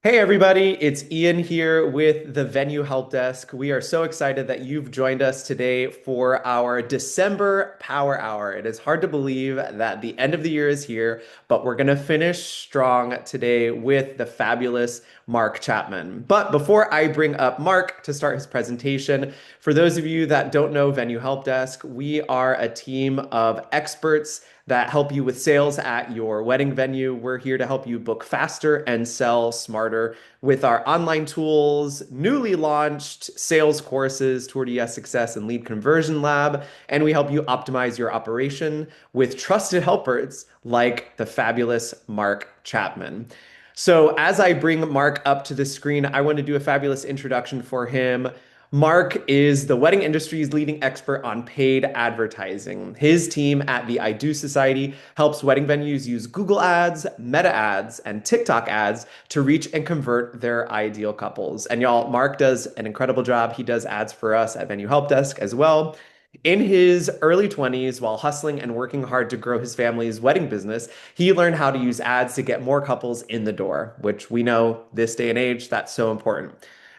Hey everybody, it's Ian here with the Venue Help Desk. We are so excited that you've joined us today for our December Power Hour. It is hard to believe that the end of the year is here, but we're going to finish strong today with the fabulous Mark Chapman. But before I bring up Mark to start his presentation, for those of you that don't know Venue Help Desk, we are a team of experts that help you with sales at your wedding venue. We're here to help you book faster and sell smarter with our online tools, newly launched sales courses, Tour de Success and Lead Conversion Lab, and we help you optimize your operation with trusted helpers like the fabulous Mark Chapman. So, as I bring Mark up to the screen, I want to do a fabulous introduction for him. Mark is the wedding industry's leading expert on paid advertising. His team at the I Do Society helps wedding venues use Google Ads, Meta Ads, and TikTok ads to reach and convert their ideal couples. And y'all, Mark does an incredible job. He does ads for us at Venue Help Desk as well. In his early 20s, while hustling and working hard to grow his family's wedding business, he learned how to use ads to get more couples in the door, which we know this day and age, that's so important.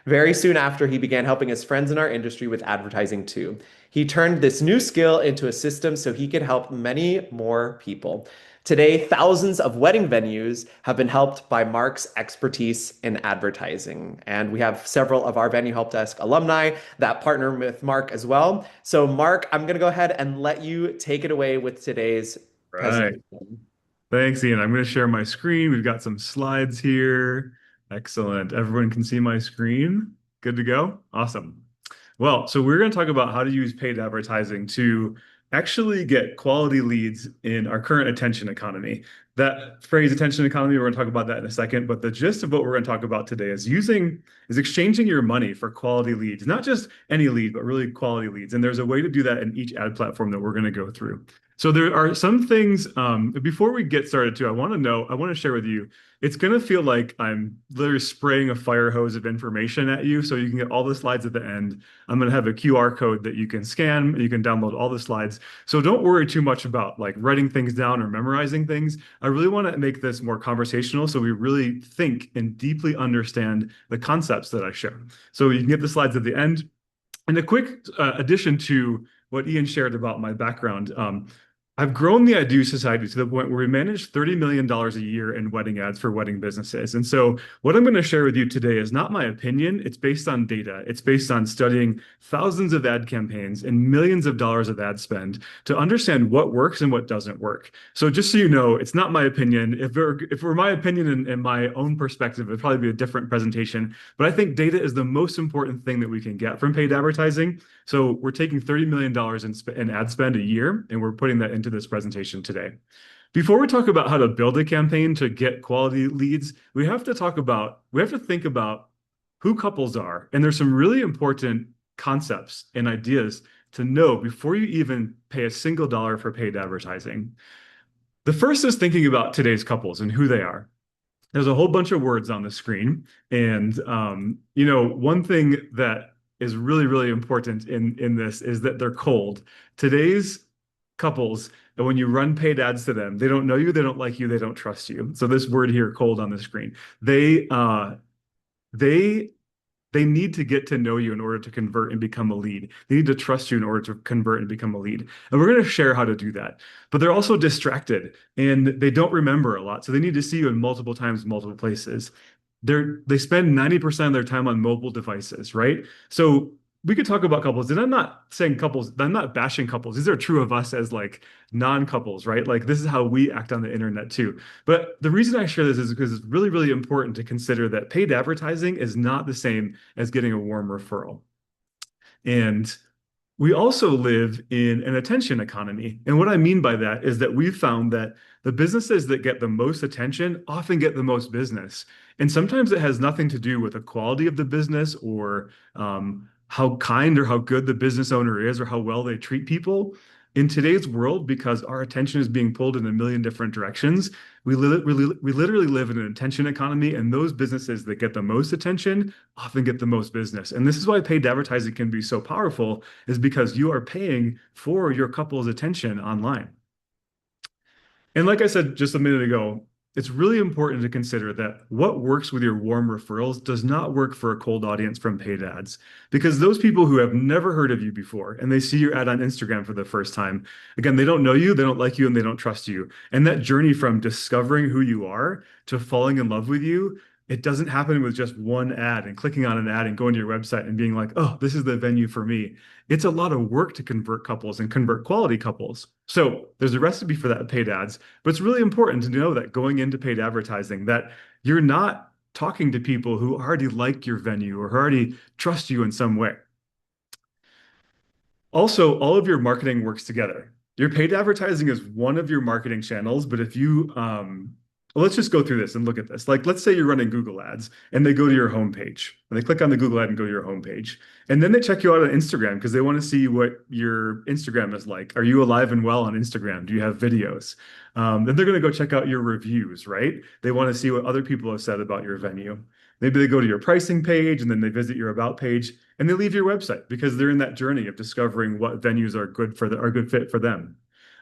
Very soon after, he began helping his friends in our industry with advertising too. He turned this new skill into a system so he could help many more people. Today, thousands of wedding venues have been helped by Mark's expertise in advertising. And we have several of our Venue Help Desk alumni that partner with Mark as well. So, Mark, I'm going to go ahead and let you take it away with today's Right. presentation. Thanks, Ian. I'm going to share my screen. We've got some slides here. Excellent. Everyone can see my screen. Good to go? Awesome. Well, so we're going to talk about how to use paid advertising to actually get quality leads in our current attention economy. That phrase attention economy, we're going to talk about that in a second, but the gist of what we're going to talk about today is exchanging your money for quality leads, not just any lead, but really quality leads. And there's a way to do that in each ad platform that we're going to go through. So there are some things before we get started too, I want to share with you, it's going to feel like I'm literally spraying a fire hose of information at you so you can get all the slides at the end. I'm going to have a QR code that you can scan, you can download all the slides. So don't worry too much about like writing things down or memorizing things. I really want to make this more conversational so we really think and deeply understand the concepts that I share. So you can get the slides at the end. And a quick addition to what Ian shared about my background. I've grown the I Do Society to the point where we manage $30 million a year in wedding ads for wedding businesses. And so, what I'm going to share with you today is not my opinion. It's based on data. It's based on studying thousands of ad campaigns and millions of dollars of ad spend to understand what works and what doesn't work. So, just so you know, it's not my opinion. If it were my opinion and my own perspective, it'd probably be a different presentation. But I think data is the most important thing that we can get from paid advertising. So we're taking $30 million in ad spend a year, and we're putting that into this presentation today. Before we talk about how to build a campaign to get quality leads, we have to think about who couples are. And there's some really important concepts and ideas to know before you even pay a single dollar for paid advertising. The first is thinking about today's couples and who they are. There's a whole bunch of words on the screen. And, one thing that is really, really important in this is that they're cold. Today's couples, and when you run paid ads to them, they don't know you, they don't like you, they don't trust you. So this word here, cold on the screen, they they need to get to know you in order to convert and become a lead. They need to trust you in order to convert and become a lead. And we're going to share how to do that. But they're also distracted and they don't remember a lot. So they need to see you in multiple times, multiple places. They spend 90% of their time on mobile devices, right? So we could talk about couples, and I'm not saying couples, I'm not bashing couples. These are true of us as like non-couples, right? Like this is how we act on the internet too. But the reason I share this is because it's really, really important to consider that paid advertising is not the same as getting a warm referral. And we also live in an attention economy. And what I mean by that is that we've found that the businesses that get the most attention often get the most business. And sometimes it has nothing to do with the quality of the business or how kind or how good the business owner is or how well they treat people. In today's world, because our attention is being pulled in a million different directions, we literally live in an attention economy, and those businesses that get the most attention often get the most business. And this is why paid advertising can be so powerful, is because you are paying for your couple's attention online. And like I said just a minute ago, it's really important to consider that what works with your warm referrals does not work for a cold audience from paid ads. Because those people who have never heard of you before and they see your ad on Instagram for the first time, again, they don't know you, they don't like you, and they don't trust you. And that journey from discovering who you are to falling in love with you, it doesn't happen with just one ad and clicking on an ad and going to your website and being like, oh, this is the venue for me. It's a lot of work to convert couples and convert quality couples. So there's a recipe for that paid ads, but it's really important to know that going into paid advertising that you're not talking to people who already like your venue or who already trust you in some way. Also, all of your marketing works together. Your paid advertising is one of your marketing channels, but if you, well, let's just go through this and look at this. Like, let's say you're running Google ads and they go to your homepage and they click on the Google ad and go to your homepage. And then they check you out on Instagram because they want to see what your Instagram is like. Are you alive and well on Instagram? Do you have videos? Then they're going to go check out your reviews, right? They want to see what other people have said about your venue. Maybe they go to your pricing page and then they visit your about page and they leave your website because they're in that journey of discovering what venues are good for are good fit for them.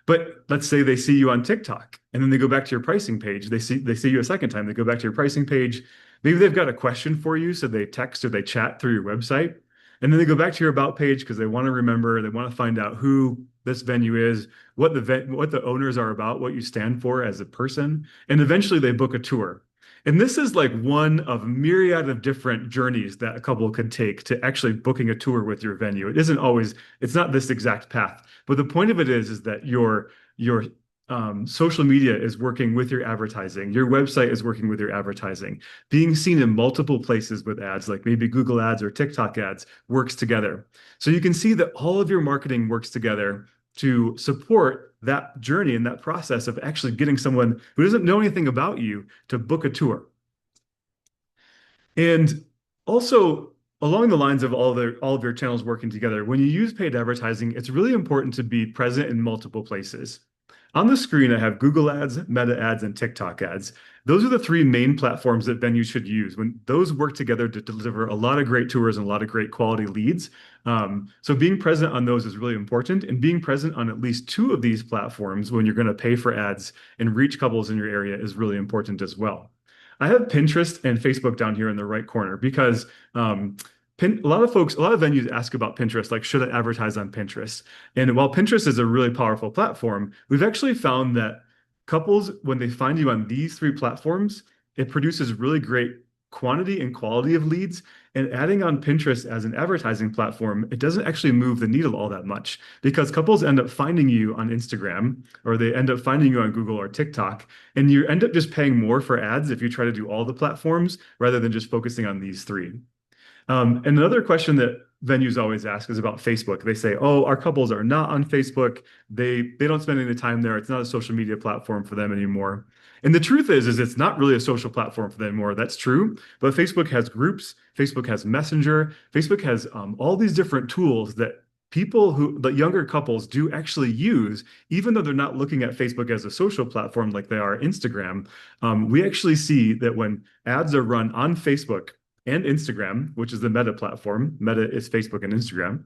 But let's say they see you on TikTok and then they go back to your pricing page. They see you a second time. They go back to your pricing page. Maybe they've got a question for you, so they text or they chat through your website. And then they go back to your about page because they want to remember, they want to find out who this venue is, what the owners are about, what you stand for as a person, and eventually they book a tour. And this is like one of a myriad of different journeys that a couple could take to actually booking a tour with your venue. It isn't always, it's not this exact path, but the point of it is that your social media is working with your advertising. Your website is working with your advertising. Being seen in multiple places with ads, like maybe Google ads or TikTok ads, works together. So you can see that all of your marketing works together to support that journey and that process of actually getting someone who doesn't know anything about you to book a tour. And also, along the lines of all of your channels working together, when you use paid advertising, it's really important to be present in multiple places. On the screen, I have Google Ads, Meta Ads, and TikTok Ads. Those are the three main platforms that venues should use when those work together to deliver a lot of great tours and a lot of great quality leads. So being present on those is really important, and being present on at least two of these platforms when you're going to pay for ads and reach couples in your area is really important as well. I have Pinterest and Facebook down here in the right corner because a lot of folks, a lot of venues ask about Pinterest, like, should I advertise on Pinterest? And while Pinterest is a really powerful platform, we've actually found that couples, when they find you on these three platforms, it produces really great quantity and quality of leads. And adding on Pinterest as an advertising platform, it doesn't actually move the needle all that much because couples end up finding you on Instagram or they end up finding you on Google or TikTok, and you end up just paying more for ads if you try to do all the platforms rather than just focusing on these three. And another question that venues always ask is about Facebook. They say, "Oh, our couples are not on Facebook. They don't spend any time there. It's not a social media platform for them anymore." And the truth is it's not really a social platform for them anymore. That's true, but Facebook has groups, Facebook has Messenger, Facebook has all these different tools that the younger couples do actually use, even though they're not looking at Facebook as a social platform like they are Instagram. We actually see that when ads are run on Facebook and Instagram, which is the Meta platform, Meta is Facebook and Instagram,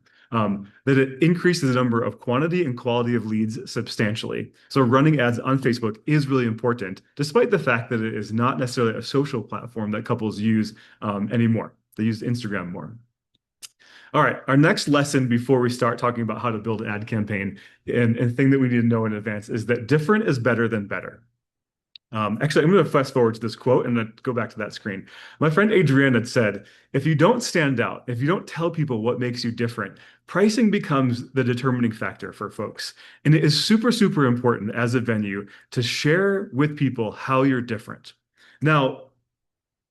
that it increases the number of quantity and quality of leads substantially. So running ads on Facebook is really important, despite the fact that it is not necessarily a social platform that couples use anymore. They use Instagram more. All right, our next lesson before we start talking about how to build an ad campaign and thing that we need to know in advance is that different is better than better. Actually, I'm going to fast forward to this quote and then go back to that screen. My friend Adrienne had said, if you don't stand out, if you don't tell people what makes you different, pricing becomes the determining factor for folks. And it is super, super important as a venue to share with people how you're different. Now,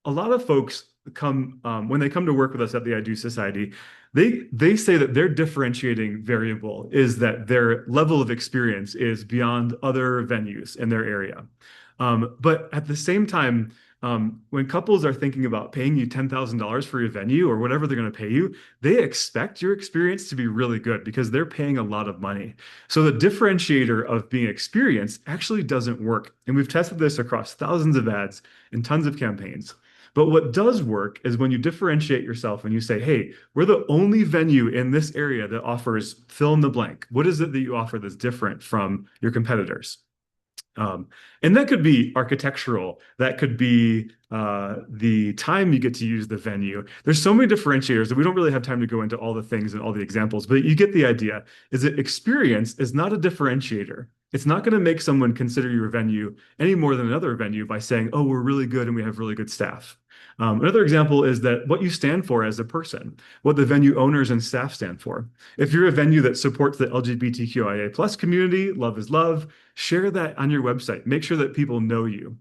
a lot of folks come when they come to work with us at the I Do Society, they say that their differentiating variable is that their level of experience is beyond other venues in their area. But at the same time, when couples are thinking about paying you $10,000 for your venue or whatever they're going to pay you, they expect your experience to be really good because they're paying a lot of money. So the differentiator of being experienced actually doesn't work. And we've tested this across thousands of ads and tons of campaigns. But what does work is when you differentiate yourself and you say, hey, we're the only venue in this area that offers fill in the blank. What is it that you offer that's different from your competitors? Um, and that could be architectural. That could be the time you get to use the venue. There's so many differentiators that we don't really have time to go into all the things and all the examples, but you get the idea. Is that experience is not a differentiator. It's not going to make someone consider your venue any more than another venue by saying, "Oh, we're really good and we have really good staff." Another example is that what you stand for as a person, what the venue owners and staff stand for. If you're a venue that supports the LGBTQIA plus community, love is love, share that on your website. Make sure that people know you.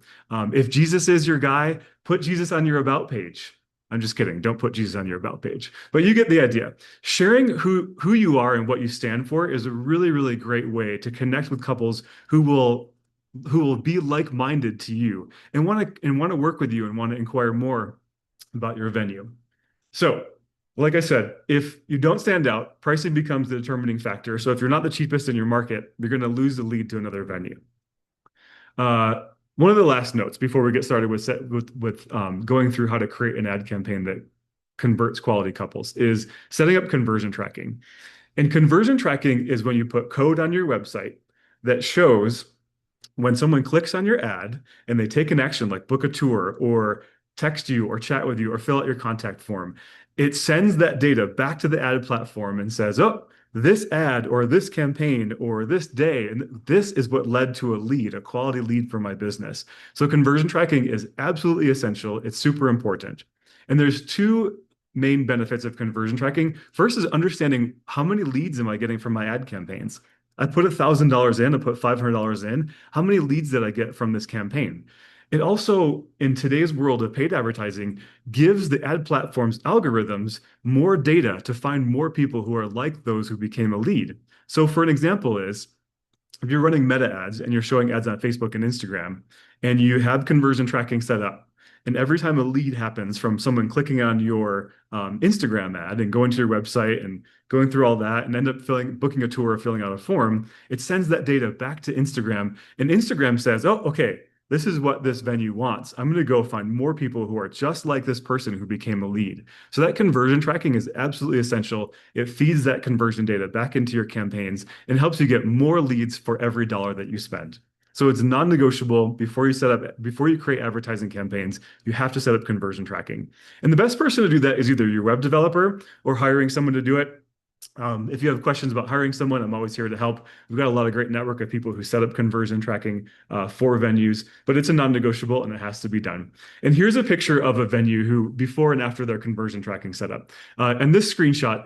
If Jesus is your guy, put Jesus on your about page. I'm just kidding. Don't put Jesus on your about page. But you get the idea. Sharing who you are and what you stand for is a really, really great way to connect with couples who will be like-minded to you and want to work with you and want to inquire more about your venue. So, like I said, if you don't stand out, pricing becomes the determining factor. So if you're not the cheapest in your market, you're going to lose the lead to another venue. One of the last notes before we get started with going through how to create an ad campaign that converts quality couples is setting up conversion tracking. And conversion tracking is when you put code on your website that shows when someone clicks on your ad and they take an action like book a tour or text you or chat with you or fill out your contact form, it sends that data back to the ad platform and says, oh, this ad or this campaign or this day, and this is what led to a lead, a quality lead for my business. So conversion tracking is absolutely essential. It's super important. And there's two main benefits of conversion tracking. First is understanding how many leads am I getting from my ad campaigns. I put $1,000 in, I put $500 in. How many leads did I get from this campaign? It also, in today's world of paid advertising, gives the ad platform's algorithms more data to find more people who are like those who became a lead. So for an example is, if you're running meta ads and you're showing ads on Facebook and Instagram, and you have conversion tracking set up, and every time a lead happens from someone clicking on your Instagram ad and going to your website and going through all that and end up booking a tour or filling out a form, it sends that data back to Instagram. And Instagram says, oh, okay, this is what this venue wants. I'm going to go find more people who are just like this person who became a lead. So that conversion tracking is absolutely essential. It feeds that conversion data back into your campaigns and helps you get more leads for every dollar that you spend. So it's non-negotiable before you create advertising campaigns, you have to set up conversion tracking. And the best person to do that is either your web developer or hiring someone to do it. If you have questions about hiring someone, I'm always here to help. We've got a lot of great network of people who set up conversion tracking for venues, but it's a non-negotiable and it has to be done. And here's a picture of a venue who before and after their conversion tracking setup. And this screenshot,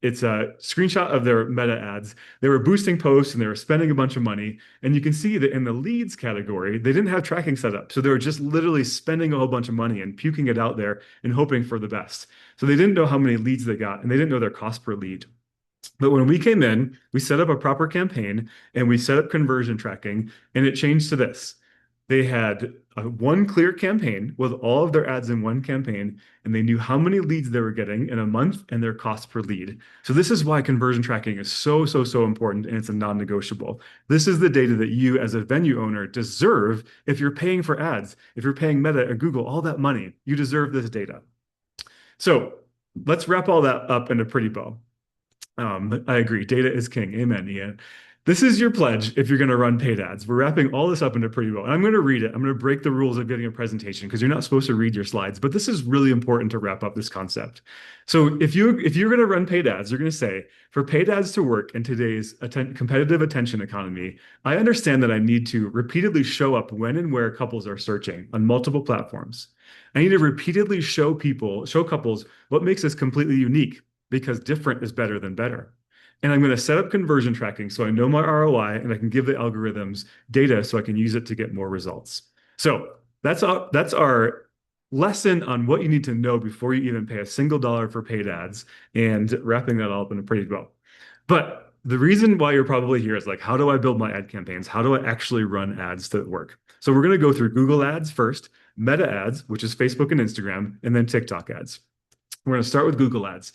it's a screenshot of their meta ads. They were boosting posts and they were spending a bunch of money. And you can see that in the leads category, they didn't have tracking set up. So they were just literally spending a whole bunch of money and puking it out there and hoping for the best. So they didn't know how many leads they got and they didn't know their cost per lead. But when we came in, we set up a proper campaign and we set up conversion tracking, and it changed to this. They had one clear campaign with all of their ads in one campaign, and they knew how many leads they were getting in a month and their cost per lead. So this is why conversion tracking is so, so, so important, and it's a non-negotiable. This is the data that you as a venue owner deserve if you're paying for ads. If you're paying Meta or Google all that money, you deserve this data. So let's wrap all that up in a pretty bow. I agree. Data is king. Amen, Ian. This is your pledge if you're going to run paid ads. We're wrapping all this up into pretty well. And I'm going to read it. I'm going to break the rules of getting a presentation because you're not supposed to read your slides, but this is really important to wrap up this concept. So if you're going to run paid ads, you're going to say, for paid ads to work in today's competitive attention economy, I understand that I need to repeatedly show up when and where couples are searching on multiple platforms. I need to repeatedly show couples what makes us completely unique, because different is better than better. And I'm going to set up conversion tracking so I know my ROI and I can give the algorithms data so I can use it to get more results. So that's our lesson on what you need to know before you even pay a single dollar for paid ads, and wrapping that all up in a pretty bow. But the reason why you're probably here is like, how do I build my ad campaigns? How do I actually run ads that work? So we're going to go through Google ads first, Meta ads, which is Facebook and Instagram, and then TikTok ads. We're going to start with Google ads.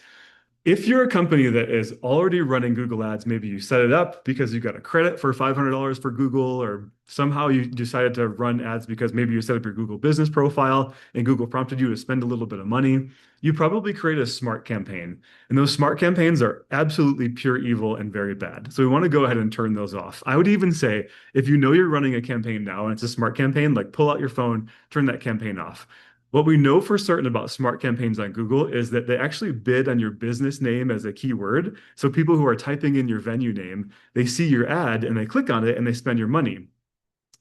If you're a company that is already running Google Ads, maybe you set it up because you got a credit for $500 for Google, or somehow you decided to run ads because maybe you set up your Google business profile and Google prompted you to spend a little bit of money, you probably create a smart campaign. And those smart campaigns are absolutely pure evil and very bad. So we want to go ahead and turn those off. I would even say if you know you're running a campaign now and it's a smart campaign, like pull out your phone, turn that campaign off. What we know for certain about smart campaigns on Google is that they actually bid on your business name as a keyword. So people who are typing in your venue name, they see your ad and they click on it and they spend your money.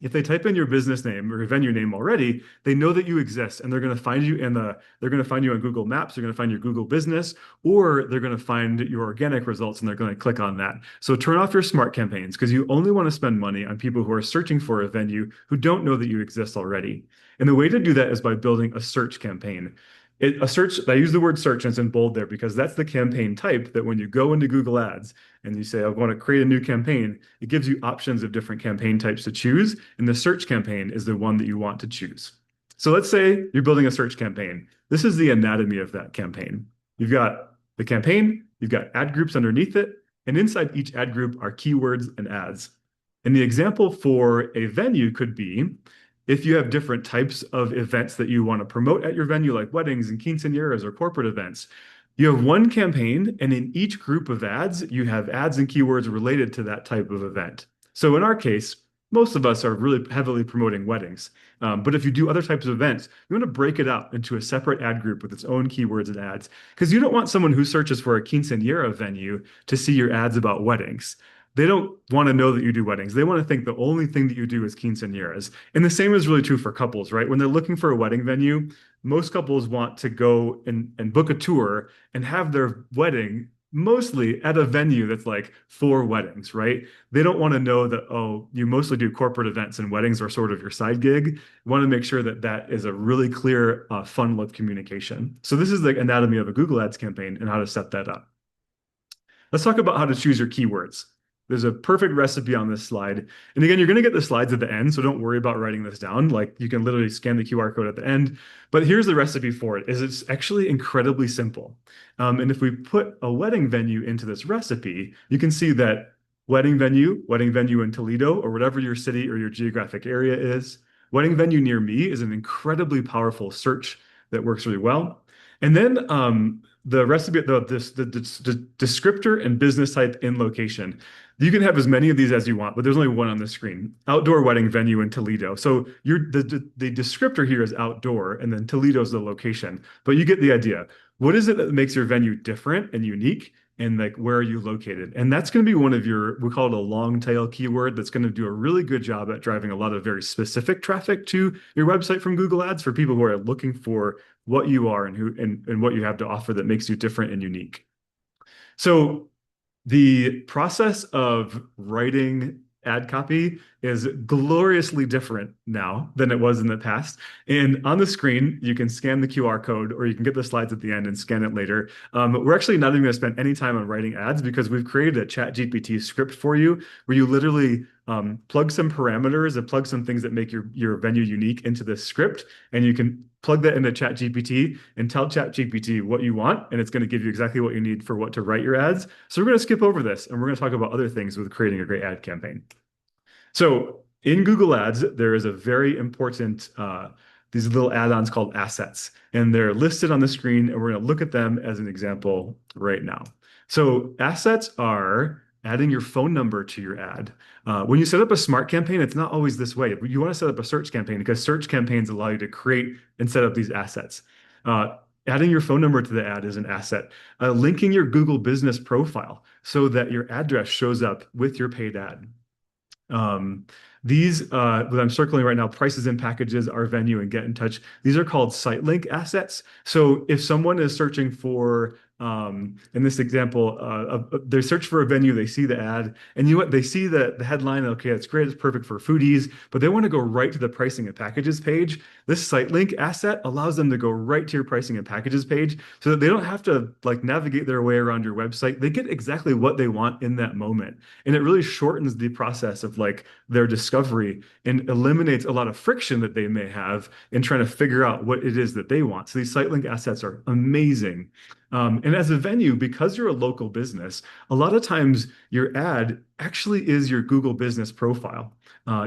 If they type in your business name or your venue name already, they know that you exist and they're going to find you they're going to find you on Google Maps, they're going to find your Google business, or they're going to find your organic results and they're going to click on that. So turn off your smart campaigns because you only want to spend money on people who are searching for a venue who don't know that you exist already. And the way to do that is by building a search campaign. A search, I use the word search and it's in bold there because that's the campaign type that when you go into Google Ads and you say, I want to create a new campaign, it gives you options of different campaign types to choose. And the search campaign is the one that you want to choose. So let's say you're building a search campaign. This is the anatomy of that campaign. You've got the campaign, you've got ad groups underneath it, and inside each ad group are keywords and ads. And the example for a venue could be if you have different types of events that you want to promote at your venue, like weddings and quinceañeras or corporate events, you have one campaign, and in each group of ads, you have ads and keywords related to that type of event. So in our case, most of us are really heavily promoting weddings. But if you do other types of events, you want to break it out into a separate ad group with its own keywords and ads, because you don't want someone who searches for a quinceañera venue to see your ads about weddings. They don't want to know that you do weddings. They want to think the only thing that you do is quinceañeras. And the same is really true for couples, right? When they're looking for a wedding venue, most couples want to go and book a tour and have their wedding mostly at a venue that's like for weddings, right? They don't want to know that, oh, you mostly do corporate events and weddings are sort of your side gig. You want to make sure that that is a really clear funnel of communication. So this is the anatomy of a Google Ads campaign and how to set that up. Let's talk about how to choose your keywords. There's a perfect recipe on this slide. And again, you're going to get the slides at the end, so don't worry about writing this down. Like you can literally scan the QR code at the end. But here's the recipe for it, is it's actually incredibly simple. And if we put a wedding venue into this recipe, you can see that wedding venue in Toledo, or whatever your city or your geographic area is. Wedding venue near me is an incredibly powerful search that works really well. And then the recipe, the descriptor and business type in location. You can have as many of these as you want, but there's only one on the screen. Outdoor wedding venue in Toledo. So the descriptor here is outdoor, and then Toledo's the location. But you get the idea. What is it that makes your venue different and unique? And like, where are you located? And that's going to be one of your, we call it a long tail keyword that's going to do a really good job at driving a lot of very specific traffic to your website from Google Ads for people who are looking for what you are and and what you have to offer that makes you different and unique. So the process of writing ad copy is gloriously different now than it was in the past. And on the screen, you can scan the QR code or you can get the slides at the end and scan it later. We're actually not even going to spend any time on writing ads because we've created a ChatGPT script for you where you literally plug some parameters and plug some things that make your venue unique into this script. And you can plug that into ChatGPT and tell ChatGPT what you want, and it's going to give you exactly what you need for what to write your ads. So we're going to skip over this, and we're going to talk about other things with creating a great ad campaign. So in Google Ads, there is a very important, these little add-ons called assets, and they're listed on the screen, and we're going to look at them as an example right now. So assets are adding your phone number to your ad. When you set up a smart campaign, it's not always this way. You want to set up a search campaign because search campaigns allow you to create and set up these assets. Adding your phone number to the ad is an asset. Linking your Google business profile so that your address shows up with your paid ad. These that I'm circling right now, prices and packages, our venue, and get in touch. These are called site link assets. So if someone is searching for, in this example, they search for a venue, they see the ad, and you know what? They see the headline. Okay, that's great. It's perfect for foodies, but they want to go right to the pricing and packages page. This site link asset allows them to go right to your pricing and packages page so that they don't have to like navigate their way around your website. They get exactly what they want in that moment. And it really shortens the process of like their discovery and eliminates a lot of friction that they may have in trying to figure out what it is that they want. So these site link assets are amazing. And as a venue, because you're a local business, a lot of times your ad actually is your Google business profile.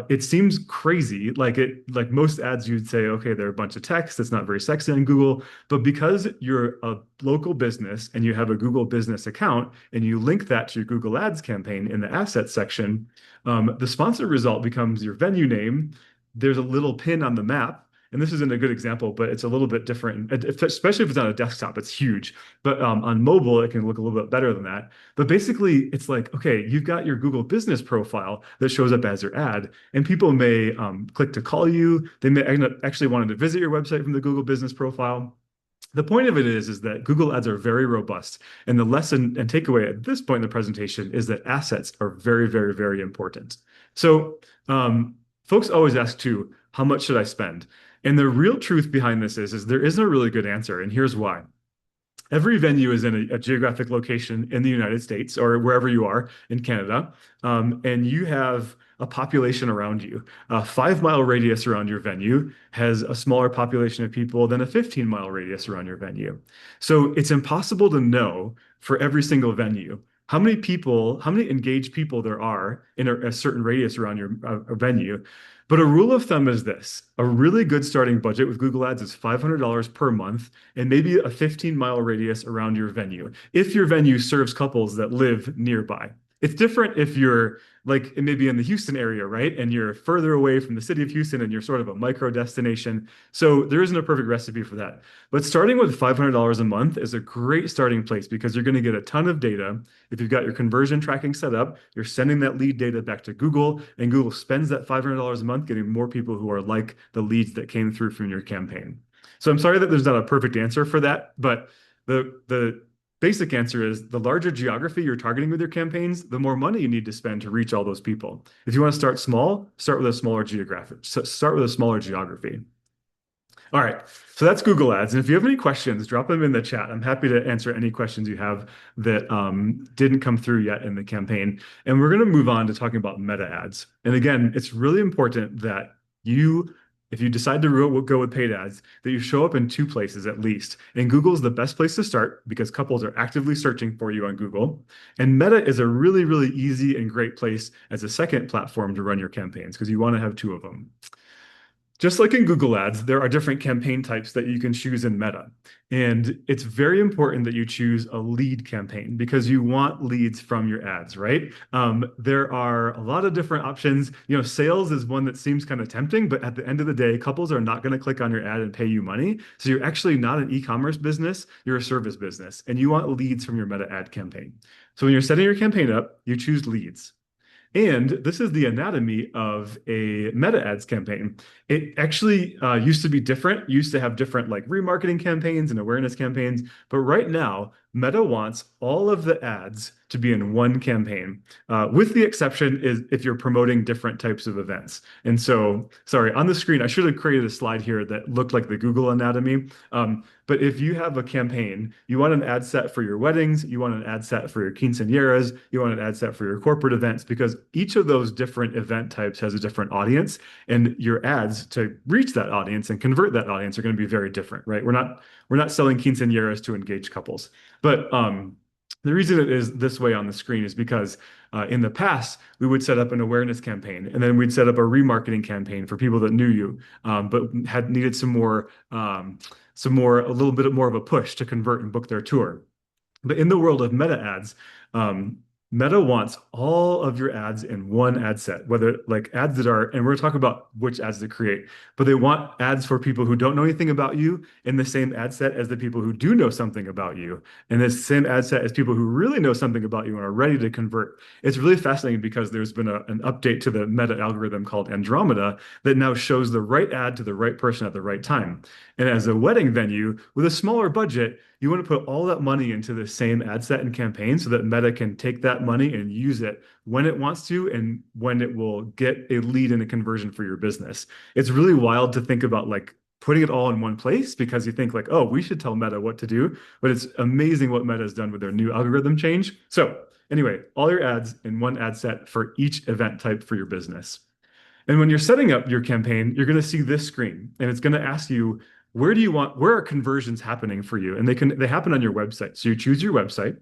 It seems crazy, like most ads, you'd say, okay, they're a bunch of text. That's not very sexy on Google. But because you're a local business and you have a Google business account and you link that to your Google Ads campaign in the assets section, the sponsor result becomes your venue name. There's a little pin on the map. And this isn't a good example, but it's a little bit different, especially if it's on a desktop, it's huge. But on mobile, it can look a little bit better than that. But basically, it's like, okay, you've got your Google business profile that shows up as your ad, and people may click to call you. They may end up actually wanting to visit your website from the Google business profile. The point of it is that Google Ads are very robust. And the lesson and takeaway at this point in the presentation is that assets are very, very, very important. So folks always ask too, how much should I spend? And the real truth behind this is there isn't a really good answer. And here's why. Every venue is in a geographic location in the United States or wherever you are in Canada, and you have a population around you. A 5 mile radius around your venue has a smaller population of people than a 15 mile radius around your venue. So it's impossible to know for every single venue how many people, how many engaged people there are in a certain radius around your venue. But a rule of thumb is this: a really good starting budget with Google Ads is $500 per month and maybe a 15-mile radius around your venue, if your venue serves couples that live nearby. It's different if you're like maybe in the Houston area, right? And you're further away from the city of Houston and you're sort of a micro destination. So there isn't a perfect recipe for that. But starting with $500 a month is a great starting place because you're going to get a ton of data. If you've got your conversion tracking set up, you're sending that lead data back to Google, and Google spends that $500 a month getting more people who are like the leads that came through from your campaign. So I'm sorry that there's not a perfect answer for that, but the basic answer is the larger geography you're targeting with your campaigns, the more money you need to spend to reach all those people. If you want to start small, start with a smaller geography. All right, so that's Google Ads. And if you have any questions, drop them in the chat. I'm happy to answer any questions you have that didn't come through yet in the campaign. And we're going to move on to talking about meta ads. And again, it's really important that if you decide to go with paid ads, that you show up in two places at least. And Google is the best place to start because couples are actively searching for you on Google. And Meta is a really, really easy and great place as a second platform to run your campaigns because you want to have two of them. Just like in Google Ads, there are different campaign types that you can choose in Meta. And it's very important that you choose a lead campaign because you want leads from your ads, right? There are a lot of different options. Sales is one that seems kind of tempting, but at the end of the day, couples are not going to click on your ad and pay you money. So you're actually not an e-commerce business, you're a service business, and you want leads from your Meta ad campaign. So when you're setting your campaign up, you choose leads. And this is the anatomy of a meta ads campaign. It actually used to be different, used to have different like remarketing campaigns and awareness campaigns. But right now, Meta wants all of the ads to be in one campaign, with the exception is if you're promoting different types of events. And so, sorry, on the screen, I should have created a slide here that looked like the Google anatomy. But if you have a campaign, you want an ad set for your weddings, you want an ad set for your quinceañeras, you want an ad set for your corporate events, because each of those different event types has a different audience, and your ads to reach that audience and convert that audience are going to be very different, right? We're not selling quinceañeras to engaged couples. But the reason it is this way on the screen is because in the past, we would set up an awareness campaign and then we'd set up a remarketing campaign for people that knew you, but had needed a little bit more of a push to convert and book their tour. But in the world of meta ads, Meta wants all of your ads in one ad set, whether like ads that are, and we're going to talk about which ads to create, but they want ads for people who don't know anything about you in the same ad set as the people who do know something about you, and this same ad set as people who really know something about you and are ready to convert. It's really fascinating because there's been an update to the Meta algorithm called Andromeda that now shows the right ad to the right person at the right time. And as a wedding venue with a smaller budget, you want to put all that money into the same ad set and campaign so that Meta can take that money and use it when it wants to and when it will get a lead and a conversion for your business. It's really wild to think about like putting it all in one place because you think like, oh, we should tell Meta what to do. But it's amazing what Meta has done with their new algorithm change. So anyway, all your ads in one ad set for each event type for your business. And when you're setting up your campaign, you're going to see this screen and it's going to ask you where are conversions happening for you? And they happen on your website. So you choose your website.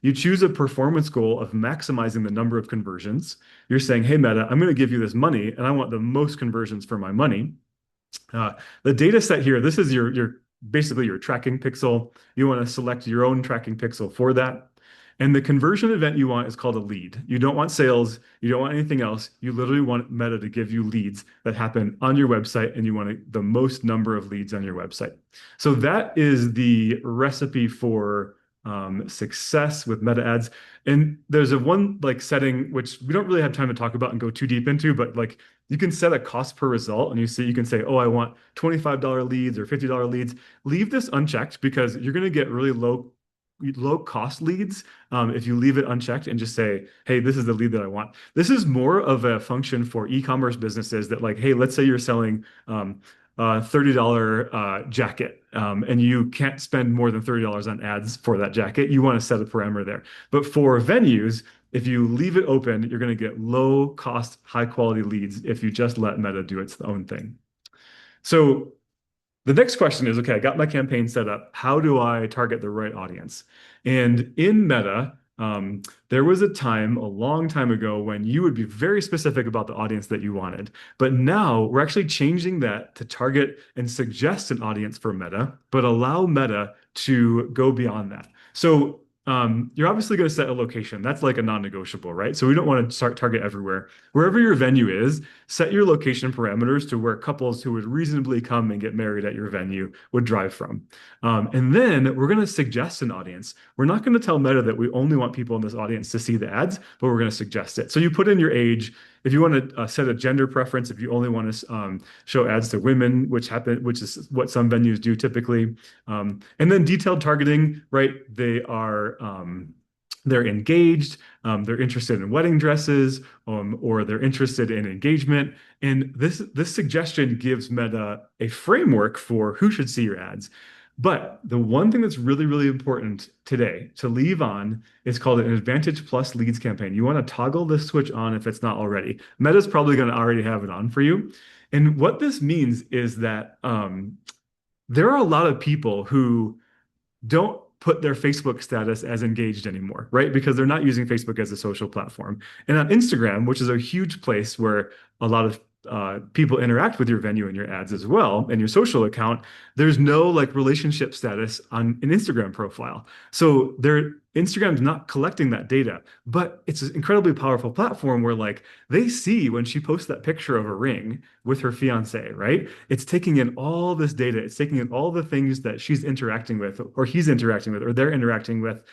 You choose a performance goal of maximizing the number of conversions. You're saying, hey, Meta, I'm going to give you this money and I want the most conversions for my money. Uh, the data set here, this is your basically your tracking pixel. You want to select your own tracking pixel for that. And the conversion event you want is called a lead. You don't want sales. You don't want anything else. You literally want Meta to give you leads that happen on your website, and you want the most number of leads on your website. So that is the recipe for success with meta ads. And there's a one like setting which we don't really have time to talk about and go too deep into, but like you can set a cost per result and you can say, oh, I want $25 leads or $50 leads. Leave this unchecked because you're going to get really low cost leads if you leave it unchecked and just say, hey, this is the lead that I want. This is more of a function for e-commerce businesses that like, hey, let's say you're selling a $30 jacket and you can't spend more than $30 on ads for that jacket. You want to set a parameter there. But for venues, if you leave it open, you're going to get low cost, high quality leads if you just let Meta do its own thing. So the next question is, okay, I got my campaign set up. How do I target the right audience? And in Meta, there was a time a long time ago when you would be very specific about the audience that you wanted. But now we're actually changing that to target and suggest an audience for Meta, but allow Meta to go beyond that. So you're obviously going to set a location. That's like a non-negotiable, right? So we don't want to start target everywhere. Wherever your venue is, set your location parameters to where couples who would reasonably come and get married at your venue would drive from. And then we're going to suggest an audience. We're not going to tell Meta that we only want people in this audience to see the ads, but we're going to suggest it. So you put in your age. If you want to set a gender preference, if you only want to show ads to women, which is what some venues do typically, and then detailed targeting, right? They're engaged, they're interested in wedding dresses, or they're interested in engagement. And this suggestion gives Meta a framework for who should see your ads. But the one thing that's really, really important today to leave on is called an Advantage Plus Leads campaign. You want to toggle this switch on if it's not already. Meta's probably going to already have it on for you. And what this means is that there are a lot of people who don't put their Facebook status as engaged anymore, right? Because they're not using Facebook as a social platform. And on Instagram, which is a huge place where a lot of people interact with your venue and your ads as well, and your social account, there's no like relationship status on an Instagram profile. So Instagram's not collecting that data, but it's an incredibly powerful platform where like they see when she posts that picture of a ring with her fiance, right? It's taking in all this data. It's taking in all the things that she's interacting with, or he's interacting with, or they're interacting with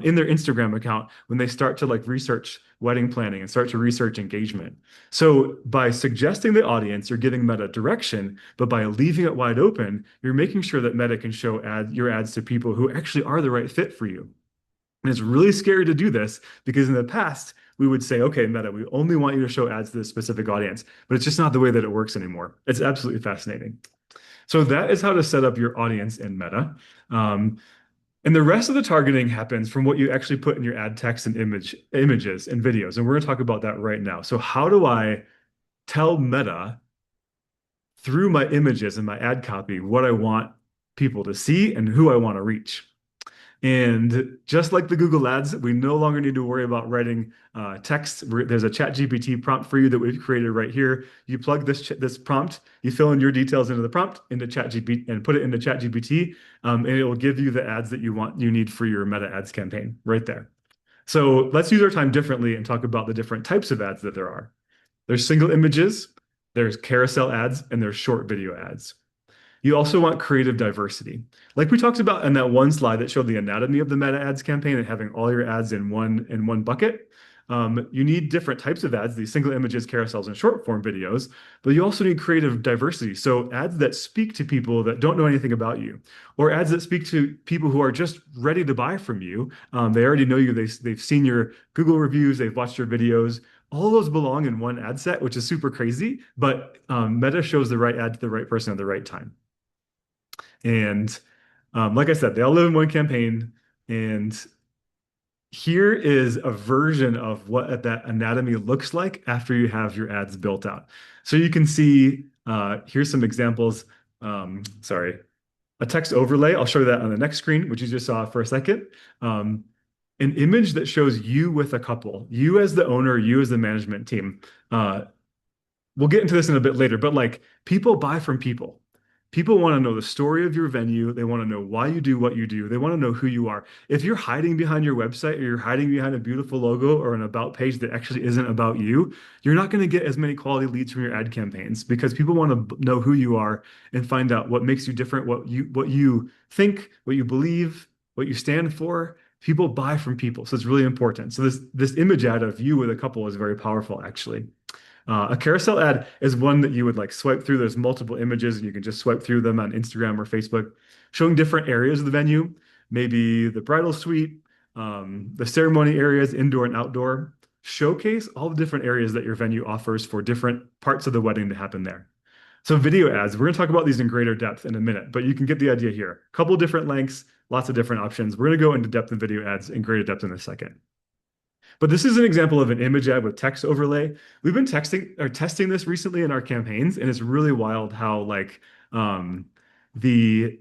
in their Instagram account when they start to like research wedding planning and start to research engagement. So by suggesting the audience, you're giving Meta direction, but by leaving it wide open, you're making sure that Meta can show your ads to people who actually are the right fit for you. And it's really scary to do this because in the past, we would say, okay, Meta, we only want you to show ads to this specific audience, but it's just not the way that it works anymore. It's absolutely fascinating. So that is how to set up your audience in Meta. And the rest of the targeting happens from what you actually put in your ad text and images and videos. And we're going to talk about that right now. So how do I tell Meta through my images and my ad copy what I want people to see and who I want to reach? And just like the Google Ads, we no longer need to worry about writing text. There's a ChatGPT prompt for you that we've created right here. You plug this prompt, you fill in your details into the prompt into ChatGPT and put it into ChatGPT, and it will give you the ads that you need for your Meta Ads campaign right there. So let's use our time differently and talk about the different types of ads that there are. There's single images, there's carousel ads, and there's short video ads. You also want creative diversity. Like we talked about in that one slide that showed the anatomy of the Meta Ads campaign and having all your ads in one bucket. You need different types of ads, these single images, carousels, and short form videos, but you also need creative diversity. So ads that speak to people that don't know anything about you, or ads that speak to people who are just ready to buy from you. They already know you, they've seen your Google reviews, they've watched your videos. All those belong in one ad set, which is super crazy, but Meta shows the right ad to the right person at the right time. And like I said, they all live in one campaign. And here is a version of what that anatomy looks like after you have your ads built out. So you can see, here's some examples. sorry, a text overlay. I'll show you that on the next screen, which you just saw for a second. Um, an image that shows you with a couple, you as the owner, you as the management team. Uh, we'll get into this in a bit later, but like people buy from people. People want to know the story of your venue. They want to know why you do what you do. They want to know who you are. If you're hiding behind your website or you're hiding behind a beautiful logo or an about page that actually isn't about you, you're not going to get as many quality leads from your ad campaigns because people want to know who you are and find out what makes you different, what you think, what you believe, what you stand for. People buy from people, so it's really important. So this image ad of you with a couple is very powerful, actually. A carousel ad is one that you would like swipe through. There's multiple images, and you can just swipe through them on Instagram or Facebook, showing different areas of the venue, maybe the bridal suite, the ceremony areas, indoor and outdoor. Showcase all the different areas that your venue offers for different parts of the wedding to happen there. So video ads, we're going to talk about these in greater depth in a minute, but you can get the idea here. A couple different lengths, lots of different options. We're going to go into depth in video ads in greater depth in a second. But this is an example of an image ad with text overlay. We've been texting or testing this recently in our campaigns, and it's really wild how like the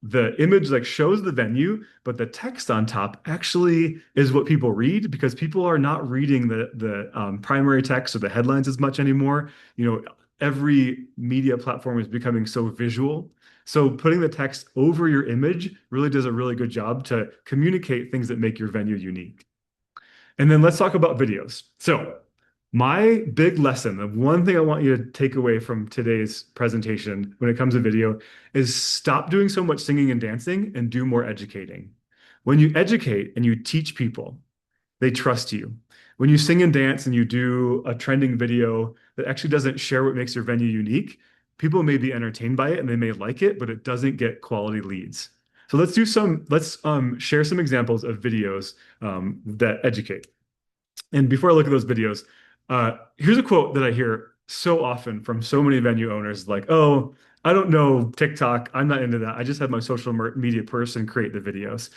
the image like shows the venue, but the text on top actually is what people read because people are not reading the primary text or the headlines as much anymore. You know, every media platform is becoming so visual. So putting the text over your image really does a really good job to communicate things that make your venue unique. And then let's talk about videos. So, my big lesson, the one thing I want you to take away from today's presentation when it comes to video is stop doing so much singing and dancing and do more educating. When you educate and you teach people, they trust you. When you sing and dance and you do a trending video that actually doesn't share what makes your venue unique, people may be entertained by it and they may like it, but it doesn't get quality leads. So let's share some examples of videos that educate. And before I look at those videos, here's a quote that I hear so often from so many venue owners like, oh, I don't know TikTok. I'm not into that. I just have my social media person create the videos.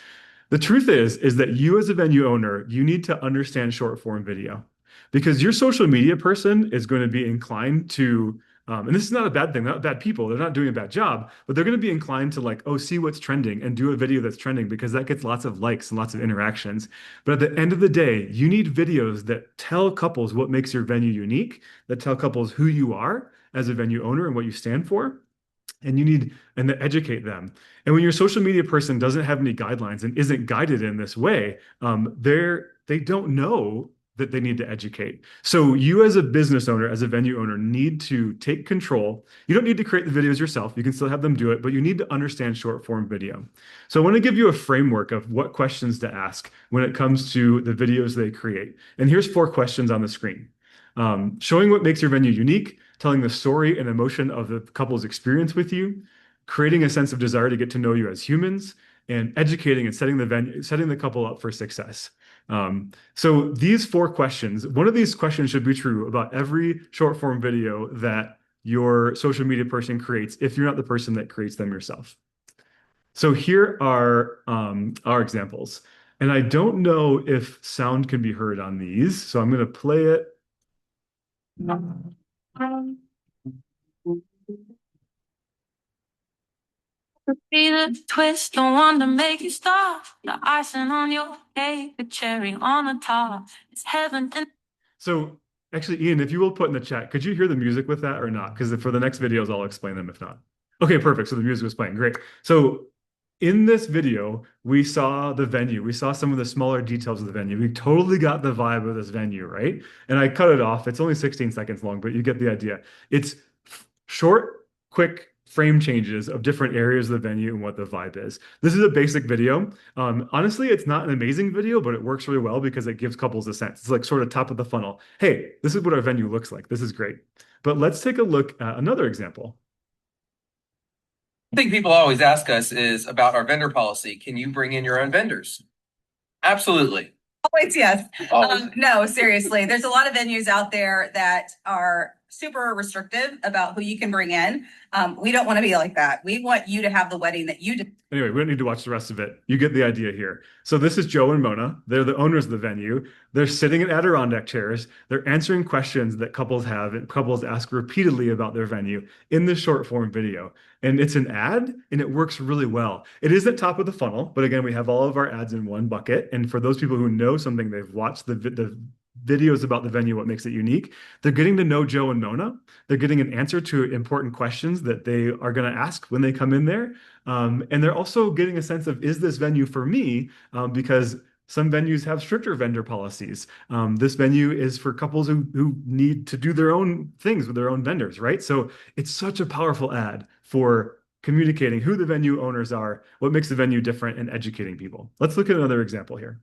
The truth is that you as a venue owner, you need to understand short form video because your social media person is going to be inclined to, and this is not a bad thing, not bad people. They're not doing a bad job, but they're going to be inclined to like, oh, see what's trending and do a video that's trending because that gets lots of likes and lots of interactions. But at the end of the day, you need videos that tell couples what makes your venue unique, that tell couples who you are as a venue owner and what you stand for and you need and to educate them. And when your social media person doesn't have any guidelines and isn't guided in this way, they don't know that they need to educate. So you as a business owner, as a venue owner, need to take control. You don't need to create the videos yourself. You can still have them do it, but you need to understand short form video. So I want to give you a framework of what questions to ask when it comes to the videos they create. And here's 4 questions on the screen. Showing what makes your venue unique, telling the story and emotion of the couple's experience with you, creating a sense of desire to get to know you as humans, and educating and setting the couple up for success. So these 4 questions, one of these questions should be true about every short form video that your social media person creates if you're not the person that creates them yourself. So here are our examples. And I don't know if sound can be heard on these, so I'm going to play it. Be the twist, the one to make you stop. The icing on your cake, the cherry on the top. It's heaven. So actually, Ian, if you will put in the chat, could you hear the music with that or not? Because for the next videos, I'll explain them if not. Okay, perfect. So the music was playing. Great. So in this video, we saw the venue. We saw some of the smaller details of the venue. We totally got the vibe of this venue, right? And I cut it off. It's only 16 seconds long, but you get the idea. It's short, quick frame changes of different areas of the venue and what the vibe is. This is a basic video. Honestly, it's not an amazing video, but it works really well because it gives couples a sense. It's like sort of top of the funnel. Hey, this is what our venue looks like. This is great. But let's take a look at another example. I think people always ask us is about our vendor policy. Can you bring in your own vendors? Absolutely. Always, yes. Always. No, seriously. There's a lot of venues out there that are super restrictive about who you can bring in. We don't want to be like that. We want you to have the wedding that you did. Anyway, we don't need to watch the rest of it. You get the idea here. So this is Joe and Mona. They're the owners of the venue. They're sitting in Adirondack chairs. They're answering questions that couples have and couples ask repeatedly about their venue in this short form video. And it's an ad and it works really well. It is at top of the funnel, but again, we have all of our ads in one bucket. And for those people who know something, they've watched the videos about the venue, what makes it unique. They're getting to know Joe and Mona. They're getting an answer to important questions that they are going to ask when they come in there. And they're also getting a sense of, is this venue for me? Because some venues have stricter vendor policies. This venue is for couples who need to do their own things with their own vendors, right? So it's such a powerful ad for communicating who the venue owners are, what makes the venue different, and educating people. Let's look at another example here.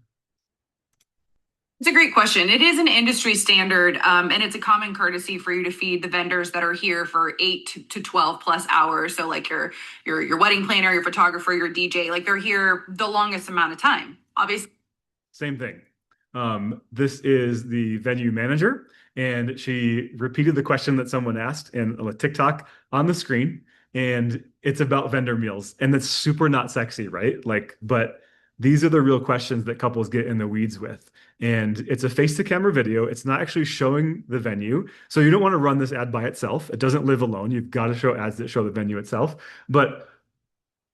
It's a great question. It is an industry standard, and it's a common courtesy for you to feed the vendors that are here for 8 to 12 plus hours. So like your wedding planner, your photographer, your DJ, like they're here the longest amount of time, obviously. Same thing. This is the venue manager, and she repeated the question that someone asked in a TikTok on the screen, and it's about vendor meals, and that's super not sexy, right? Like, but these are the real questions that couples get in the weeds with. And it's a face-to-camera video. It's not actually showing the venue. So you don't want to run this ad by itself. It doesn't live alone. You've got to show ads that show the venue itself. But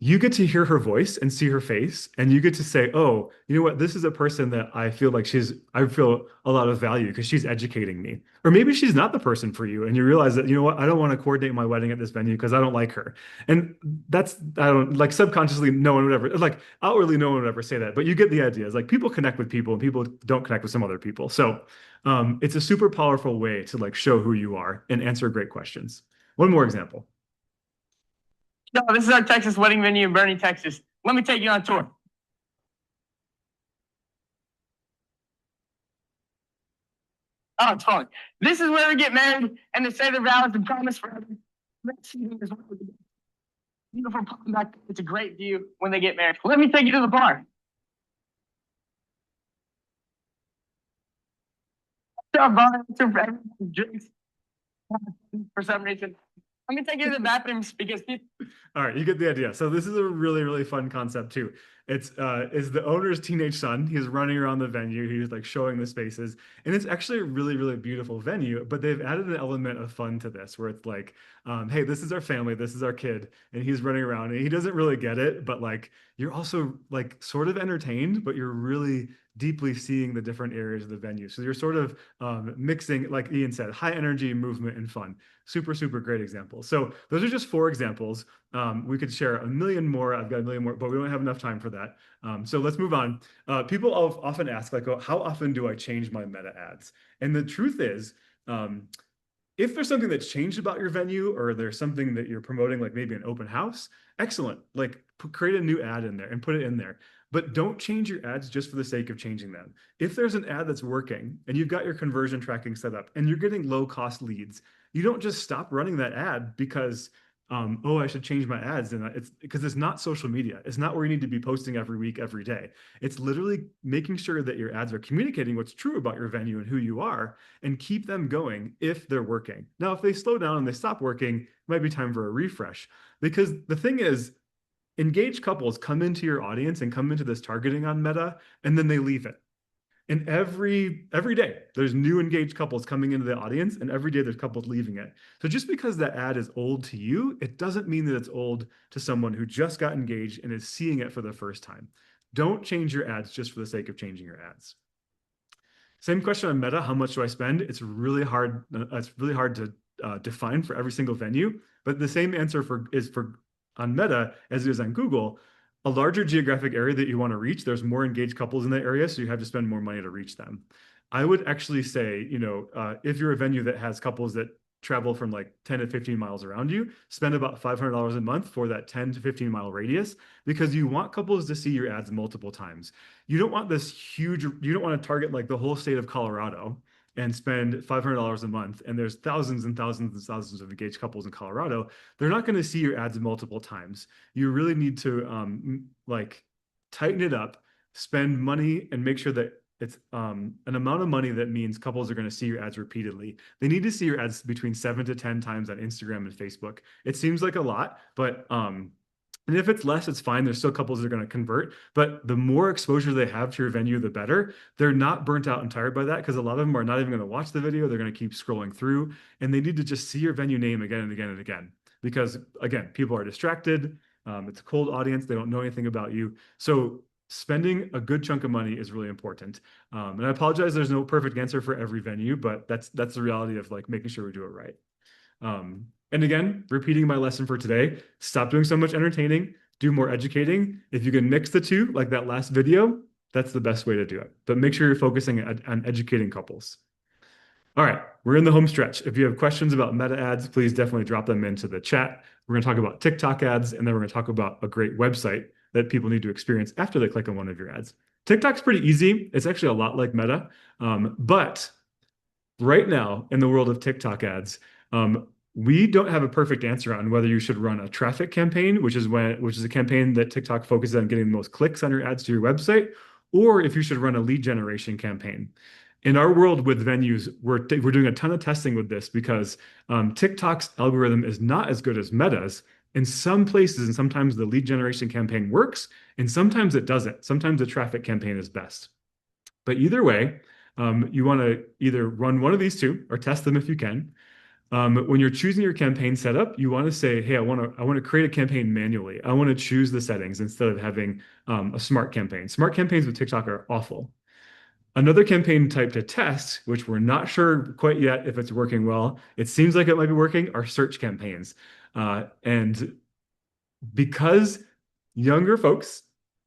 you get to hear her voice and see her face, and you get to say, oh, you know what? This is a person that I feel like I feel a lot of value because she's educating me. Or maybe she's not the person for you, and you realize that, you know what? I don't want to coordinate my wedding at this venue because I don't like her. And I don't like subconsciously, no one would ever, like outwardly, no one would ever say that. But you get the idea. It's like people connect with people and people don't connect with some other people. So it's a super powerful way to like show who you are and answer great questions. One more example. No, this is our Texas wedding venue in Bernie, Texas. Let me take you on a tour. Oh, it's fun. This is where we get married and they say their vows and promise forever. Beautiful palm back. It's a great view when they get married. Let me take you to the bar. Our bar drinks for some reason. Let me take you to the bathrooms because people. All right, you get the idea. So this is a really, really fun concept too. It's is the owner's teenage son. He's running around the venue. He's like showing the spaces, and it's actually a really, really beautiful venue. But they've added an element of fun to this, where it's like, hey, this is our family, this is our kid, and he's running around, and he doesn't really get it, but like you're also like sort of entertained, but you're really deeply seeing the different areas of the venue. So you're sort of mixing, like Ian said, high energy, movement, and fun. Super, super great examples. So those are just 4 examples. We could share a million more. I've got a million more, but we don't have enough time for that. So let's move on. People often ask, like, oh, how often do I change my meta ads? And the truth is, if there's something that's changed about your venue, or there's something that you're promoting, like maybe an open house, excellent. Like create a new ad in there and put it in there. But don't change your ads just for the sake of changing them. If there's an ad that's working and you've got your conversion tracking set up and you're getting low cost leads, you don't just stop running that ad because, oh, I should change my ads. And it's because it's not social media. It's not where you need to be posting every week, every day. It's literally making sure that your ads are communicating what's true about your venue and who you are, and keep them going if they're working. Now, if they slow down and they stop working, it might be time for a refresh. Because the thing is, engaged couples come into your audience and come into this targeting on Meta, and then they leave it. And every day there's new engaged couples coming into the audience, and every day there's couples leaving it. So just because that ad is old to you, it doesn't mean that it's old to someone who just got engaged and is seeing it for the first time. Don't change your ads just for the sake of changing your ads. Same question on Meta. How much do I spend? It's really hard. It's really hard to define for every single venue, but the same answer is on Meta as it is on Google. A larger geographic area that you want to reach, there's more engaged couples in that area, so you have to spend more money to reach them. I would actually say, if you're a venue that has couples that travel from like 10 to 15 miles around you, spend about $500 a month for that 10 to 15 mile radius, because you want couples to see your ads multiple times. You don't want you don't want to target like the whole state of Colorado and spend $500 a month, and there's thousands and thousands and thousands of engaged couples in Colorado. They're not going to see your ads multiple times. You really need to like tighten it up, spend money, and make sure that an amount of money that means couples are going to see your ads repeatedly. They need to see your ads between 7 to 10 times on Instagram and Facebook. It seems like a lot, but and if it's less, it's fine. There's still couples that are going to convert, but the more exposure they have to your venue, the better. They're not burnt out and tired by that because a lot of them are not even going to watch the video. They're going to keep scrolling through, and they need to just see your venue name again and again and again. Because again, people are distracted. It's a cold audience. They don't know anything about you. So spending a good chunk of money is really important. And I apologize, there's no perfect answer for every venue, but that's the reality of like making sure we do it right. And again, repeating my lesson for today, stop doing so much entertaining, do more educating. If you can mix the two, like that last video, that's the best way to do it. But make sure you're focusing on educating couples. All right, we're in the home stretch. If you have questions about meta ads, please definitely drop them into the chat. We're going to talk about TikTok ads, and then we're going to talk about a great website that people need to experience after they click on one of your ads. TikTok's pretty easy. It's actually a lot like Meta. But right now in the world of TikTok ads, we don't have a perfect answer on whether you should run a traffic campaign, which is a campaign that TikTok focuses on getting the most clicks on your ads to your website, or if you should run a lead generation campaign. In our world with venues, we're doing a ton of testing with this because TikTok's algorithm is not as good as Meta's. In some places, and sometimes the lead generation campaign works, and sometimes it doesn't. Sometimes the traffic campaign is best. But either way, you want to either run one of these two or test them if you can. When you're choosing your campaign setup, you want to say, hey, I want to create a campaign manually. I want to choose the settings instead of having a smart campaign. Smart campaigns with TikTok are awful. Another campaign type to test, which we're not sure quite yet if it's working well, it seems like it might be working, are search campaigns. And because younger folks,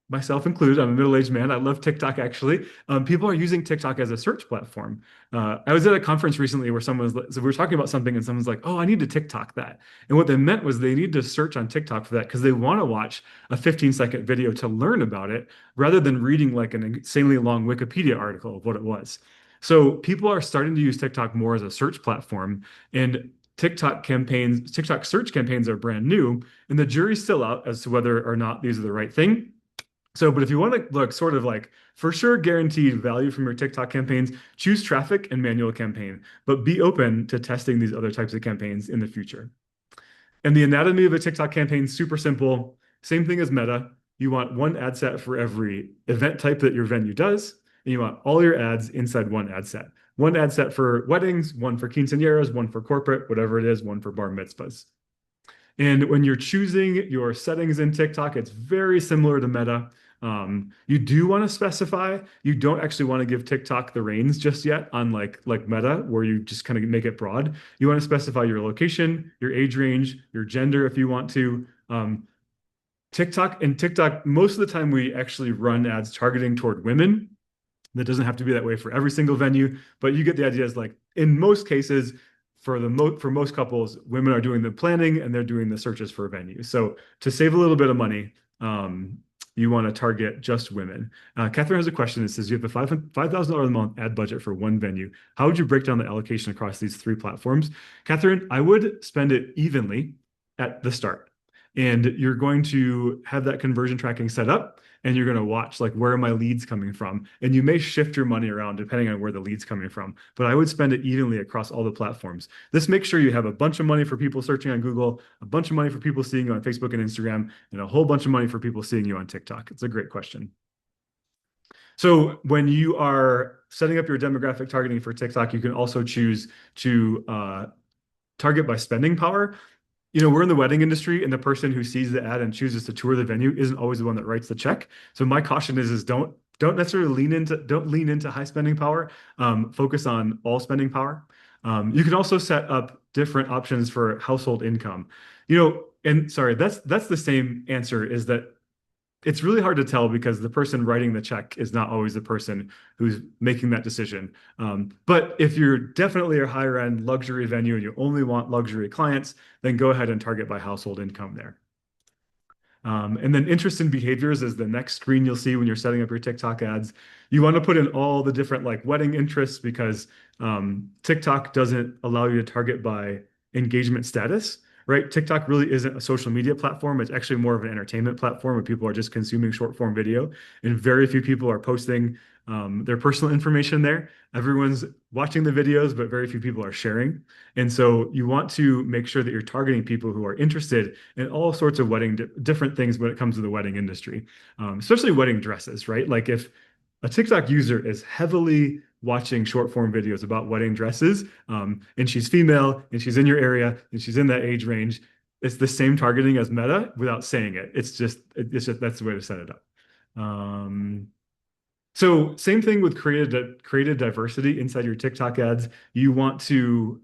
myself included, I'm a middle-aged man, I love TikTok actually, people are using TikTok as a search platform. I was at a conference recently where so we were talking about something and someone's like, oh, I need to TikTok that. And what they meant was they need to search on TikTok for that because they want to watch a 15-second video to learn about it rather than reading like an insanely long Wikipedia article of what it was. So people are starting to use TikTok more as a search platform, and TikTok search campaigns are brand new, and the jury's still out as to whether or not these are the right thing. So, but if you want to look sort of like for sure guaranteed value from your TikTok campaigns, choose traffic and manual campaign, but be open to testing these other types of campaigns in the future. And the anatomy of a TikTok campaign is super simple. Same thing as Meta. You want one ad set for every event type that your venue does, and you want all your ads inside one ad set. One ad set for weddings, one for quinceañeras, one for corporate, whatever it is, one for bar mitzvahs. And when you're choosing your settings in TikTok, it's very similar to Meta. You do want to specify, you don't actually want to give TikTok the reins just yet, unlike Meta, where you just kind of make it broad. You want to specify your location, your age range, your gender if you want to. TikTok, most of the time we actually run ads targeting toward women. That doesn't have to be that way for every single venue, but you get the idea. Is like in most cases, for most couples, women are doing the planning and they're doing the searches for a venue. So to save a little bit of money, you want to target just women. Catherine has a question that says, you have a $5,000 a month ad budget for one venue. How would you break down the allocation across these three platforms? Catherine, I would spend it evenly at the start. And you're going to have that conversion tracking set up, and you're going to watch like, where are my leads coming from? And you may shift your money around depending on where the lead's coming from, but I would spend it evenly across all the platforms. This makes sure you have a bunch of money for people searching on Google, a bunch of money for people seeing you on Facebook and Instagram, and a whole bunch of money for people seeing you on TikTok. It's a great question. So when you are setting up your demographic targeting for TikTok, you can also choose to target by spending power. You know, we're in the wedding industry, and the person who sees the ad and chooses to tour the venue isn't always the one that writes the check. So my caution is don't necessarily lean into high spending power. Focus on all spending power. You can also set up different options for household income. You know, and sorry, that's the same answer, is that it's really hard to tell because the person writing the check is not always the person who's making that decision. But if you're definitely a higher end luxury venue and you only want luxury clients, then go ahead and target by household income there. And then interest in behaviors is the next screen you'll see when you're setting up your TikTok ads. You want to put in all the different like wedding interests because TikTok doesn't allow you to target by engagement status. right? TikTok really isn't a social media platform. It's actually more of an entertainment platform where people are just consuming short form video, and very few people are posting their personal information there. Everyone's watching the videos, but very few people are sharing. And so you want to make sure that you're targeting people who are interested in all sorts of different things when it comes to the wedding industry, especially wedding dresses, right? Like if a TikTok user is heavily watching short form videos about wedding dresses, and she's female and she's in your area and she's in that age range, it's the same targeting as Meta without saying it. It's just that's the way to set it up. So same thing with creative diversity inside your TikTok ads. You want to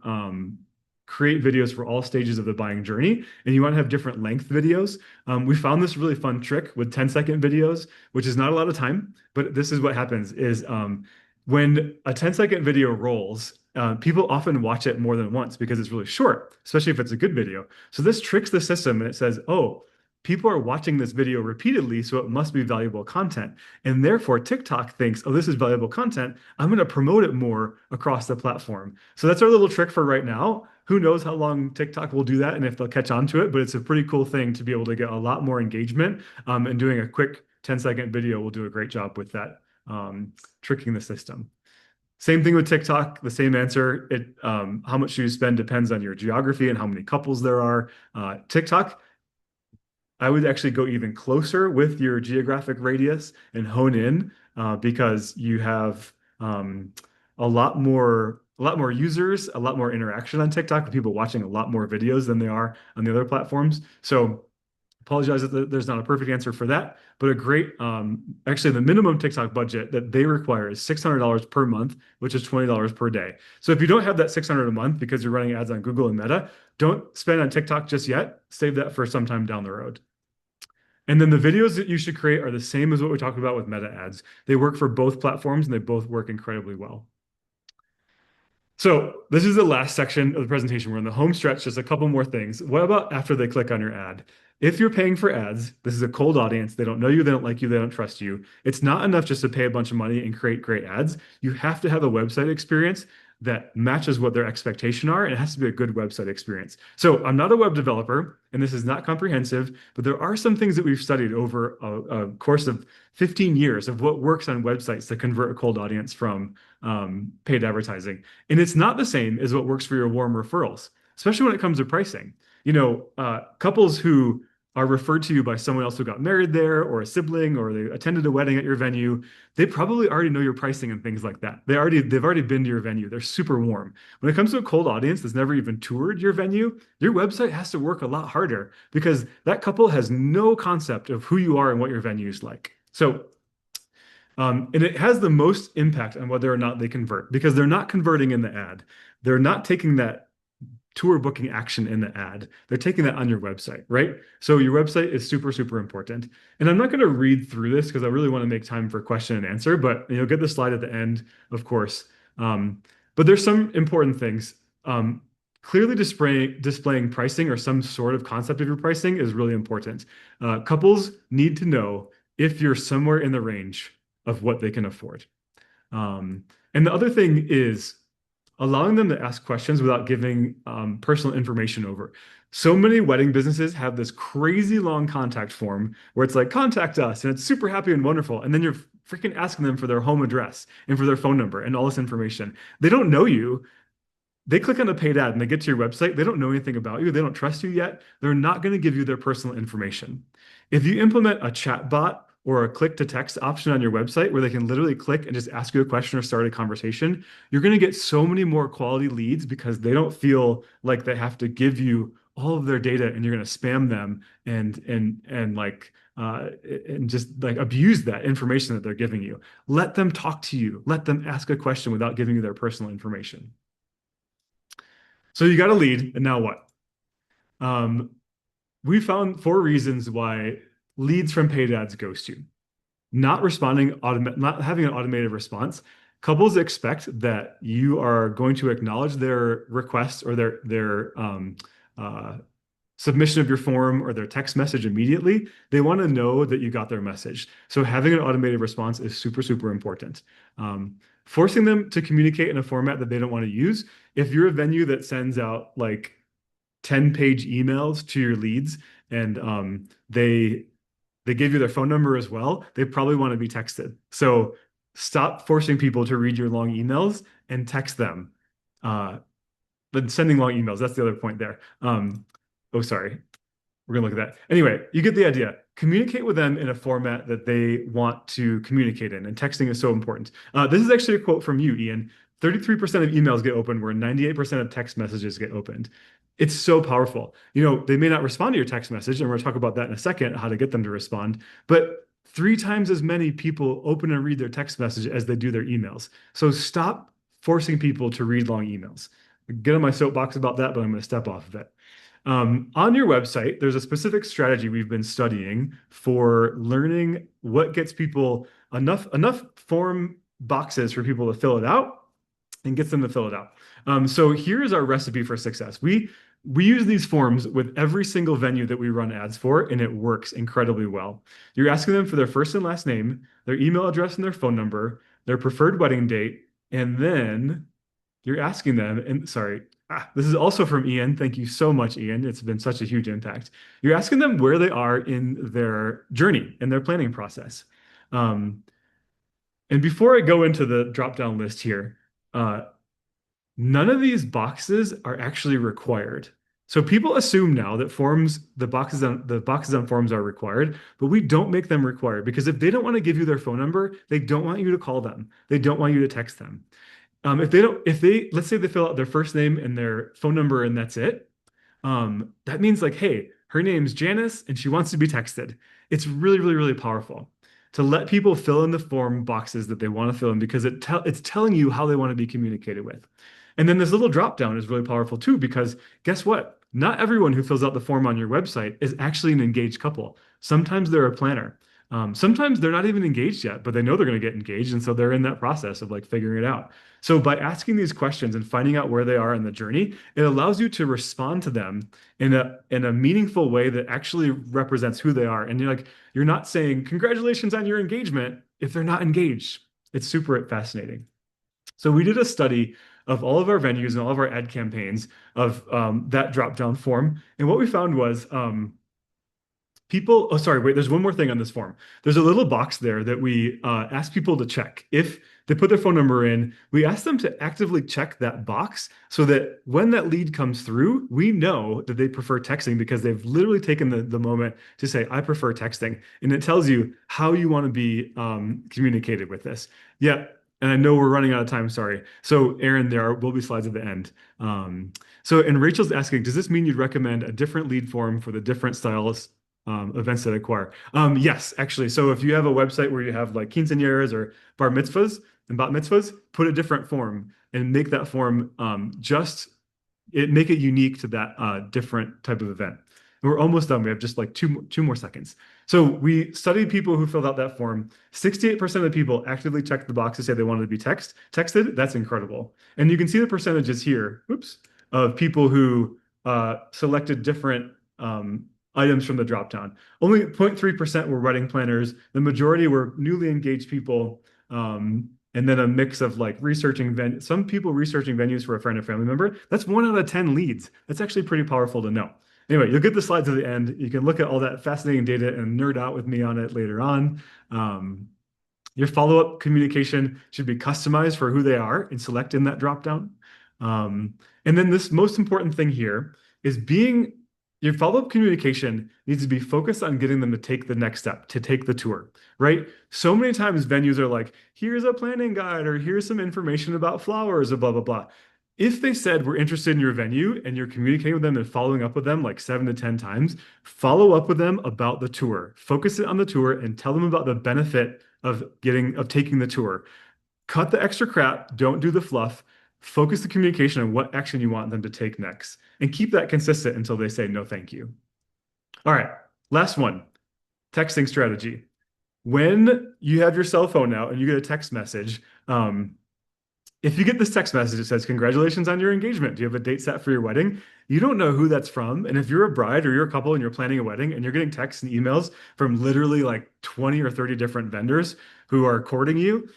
create videos for all stages of the buying journey, and you want to have different length videos. We found this really fun trick with 10-second videos, which is not a lot of time, but this is what happens is when a 10-second video rolls, people often watch it more than once because it's really short, especially if it's a good video. So this tricks the system and it says, oh, people are watching this video repeatedly, so it must be valuable content. And therefore, TikTok thinks, oh, this is valuable content. I'm going to promote it more across the platform. So that's our little trick for right now. Who knows how long TikTok will do that and if they'll catch on to it, but it's a pretty cool thing to be able to get a lot more engagement. And doing a quick 10-second video will do a great job with that, tricking the system. Same thing with TikTok, the same answer. How much you spend depends on your geography and how many couples there are. TikTok, I would actually go even closer with your geographic radius and hone in because you have a lot more users, a lot more interaction on TikTok, with people watching a lot more videos than they are on the other platforms. So apologize that there's not a perfect answer for that, but a great, actually the minimum TikTok budget that they require is $600 per month, which is $20 per day. So if you don't have that $600 a month because you're running ads on Google and Meta, don't spend on TikTok just yet. Save that for sometime down the road. And then the videos that you should create are the same as what we talked about with Meta ads. They work for both platforms and they both work incredibly well. So this is the last section of the presentation. We're in the home stretch, just a couple more things. What about after they click on your ad? If you're paying for ads, this is a cold audience. They don't know you, they don't like you, they don't trust you. It's not enough just to pay a bunch of money and create great ads. You have to have a website experience that matches what their expectation are, and it has to be a good website experience. So I'm not a web developer, and this is not comprehensive, but there are some things that we've studied over a course of 15 years of what works on websites to convert a cold audience from paid advertising. And it's not the same as what works for your warm referrals, especially when it comes to pricing. Couples who are referred to you by someone else who got married there or a sibling or they attended a wedding at your venue, they probably already know your pricing and things like that. They've already been to your venue. They're super warm. When it comes to a cold audience that's never even toured your venue, your website has to work a lot harder because that couple has no concept of who you are and what your venue is like. So, and it has the most impact on whether or not they convert because they're not converting in the ad. They're not taking that tour booking action in the ad. They're taking that on your website, right? So your website is super, super important. And I'm not going to read through this because I really want to make time for question and answer, but you'll get the slide at the end, of course. But there's some important things. Clearly displaying pricing or some sort of concept of your pricing is really important. Couples need to know if you're somewhere in the range of what they can afford. And the other thing is allowing them to ask questions without giving personal information over. So many wedding businesses have this crazy long contact form where it's like, contact us, and it's super happy and wonderful. And then you're freaking asking them for their home address and for their phone number and all this information. They don't know you. They click on a paid ad and they get to your website. They don't know anything about you. They don't trust you yet. They're not going to give you their personal information. If you implement a chat bot or a click to text option on your website where they can literally click and just ask you a question or start a conversation, you're going to get so many more quality leads because they don't feel like they have to give you all of their data and you're going to spam them and just like abuse that information that they're giving you. Let them talk to you. Let them ask a question without giving you their personal information. So you got a lead, and now what? We found 4 reasons why leads from paid ads ghost you. Not having an automated response. Couples expect that you are going to acknowledge their request or their submission of your form or their text message immediately. They want to know that you got their message. So having an automated response is super, super important. Forcing them to communicate in a format that they don't want to use. If you're a venue that sends out like 10-page emails to your leads, and they give you their phone number as well, they probably want to be texted. So stop forcing people to read your long emails and text them. But sending long emails, that's the other point there. Oh, sorry. We're gonna look at that. Anyway, you get the idea. Communicate with them in a format that they want to communicate in, and texting is so important. This is actually a quote from you, Ian. 33% of emails get opened where 98% of text messages get opened. It's so powerful. They may not respond to your text message, and we're gonna talk about that in a second, how to get them to respond, but 3 times as many people open and read their text message as they do their emails. So stop forcing people to read long emails. Get on my soapbox about that, but I'm gonna step off of it. On your website, there's a specific strategy we've been studying for learning what gets people enough form boxes for people to fill it out and gets them to fill it out. So here's our recipe for success. We use these forms with every single venue that we run ads for, and it works incredibly well. You're asking them for their first and last name, their email address and their phone number, their preferred wedding date, and then you're asking them, and sorry, this is also from Ian. Thank you so much, Ian. It's been such a huge impact. You're asking them where they are in their journey, in their planning process. And before I go into the drop-down list here, none of these boxes are actually required. So people assume now that the boxes on forms are required, but we don't make them required, because if they don't want to give you their phone number, they don't want you to call them. They don't want you to text them. Let's say they fill out their first name and their phone number and that's it. That means like, hey, her name's Janice and she wants to be texted. It's really, really, really powerful to let people fill in the form boxes that they want to fill in, because it's telling you how they want to be communicated with. And then this little drop down is really powerful too, because guess what? Not everyone who fills out the form on your website is actually an engaged couple. Sometimes they're a planner. Sometimes they're not even engaged yet, but they know they're going to get engaged. And so they're in that process of like figuring it out. So by asking these questions and finding out where they are in the journey, it allows you to respond to them in a meaningful way that actually represents who they are. And you're not saying congratulations on your engagement if they're not engaged. It's super fascinating. So we did a study of all of our venues and all of our ad campaigns of that drop-down form. And what we found was there's one more thing on this form. There's a little box there that we ask people to check. If they put their phone number in, we ask them to actively check that box so that when that lead comes through, we know that they prefer texting, because they've literally taken the moment to say, I prefer texting. And it tells you how you want to be communicated with this. Yeah. And I know we're running out of time, sorry. So Aaron, there will be slides at the end. And Rachel's asking, does this mean you'd recommend a different lead form for the different styles events that acquire? Yes, actually. So if you have a website where you have like quinceañeras or bar mitzvahs and bat mitzvahs, put a different form and make that form make it unique to that different type of event. And we're almost done. We have just like two more seconds. So we studied people who filled out that form. 68% of the people actively checked the box to say they wanted to be texted. That's incredible. And you can see the percentages here, of people who selected different items from the dropdown. Only 0.3% were wedding planners. The majority were newly engaged people, and then a mix of like some people researching venues for a friend or family member. That's 1 out of 10 leads. That's actually pretty powerful to know. Anyway, you'll get the slides at the end. You can look at all that fascinating data and nerd out with me on it later on. Your follow-up communication should be customized for who they are and select in that dropdown. And then this most important thing here is your follow-up communication needs to be focused on getting them to take the next step, to take the tour, right? So many times venues are like, here's a planning guide, or here's some information about flowers, or blah, blah, blah. If they said we're interested in your venue and you're communicating with them and following up with them like 7 to 10 times, follow up with them about the tour. Focus it on the tour and tell them about the benefit of taking the tour. Cut the extra crap, don't do the fluff. Focus the communication on what action you want them to take next, and keep that consistent until they say no thank you. All right, last one, texting strategy. When you have your cell phone out and you get a text message, if you get this text message that says, congratulations on your engagement, do you have a date set for your wedding? You don't know who that's from. And if you're a bride or you're a couple and you're planning a wedding and you're getting texts and emails from literally like 20 or 30 different vendors who are courting you,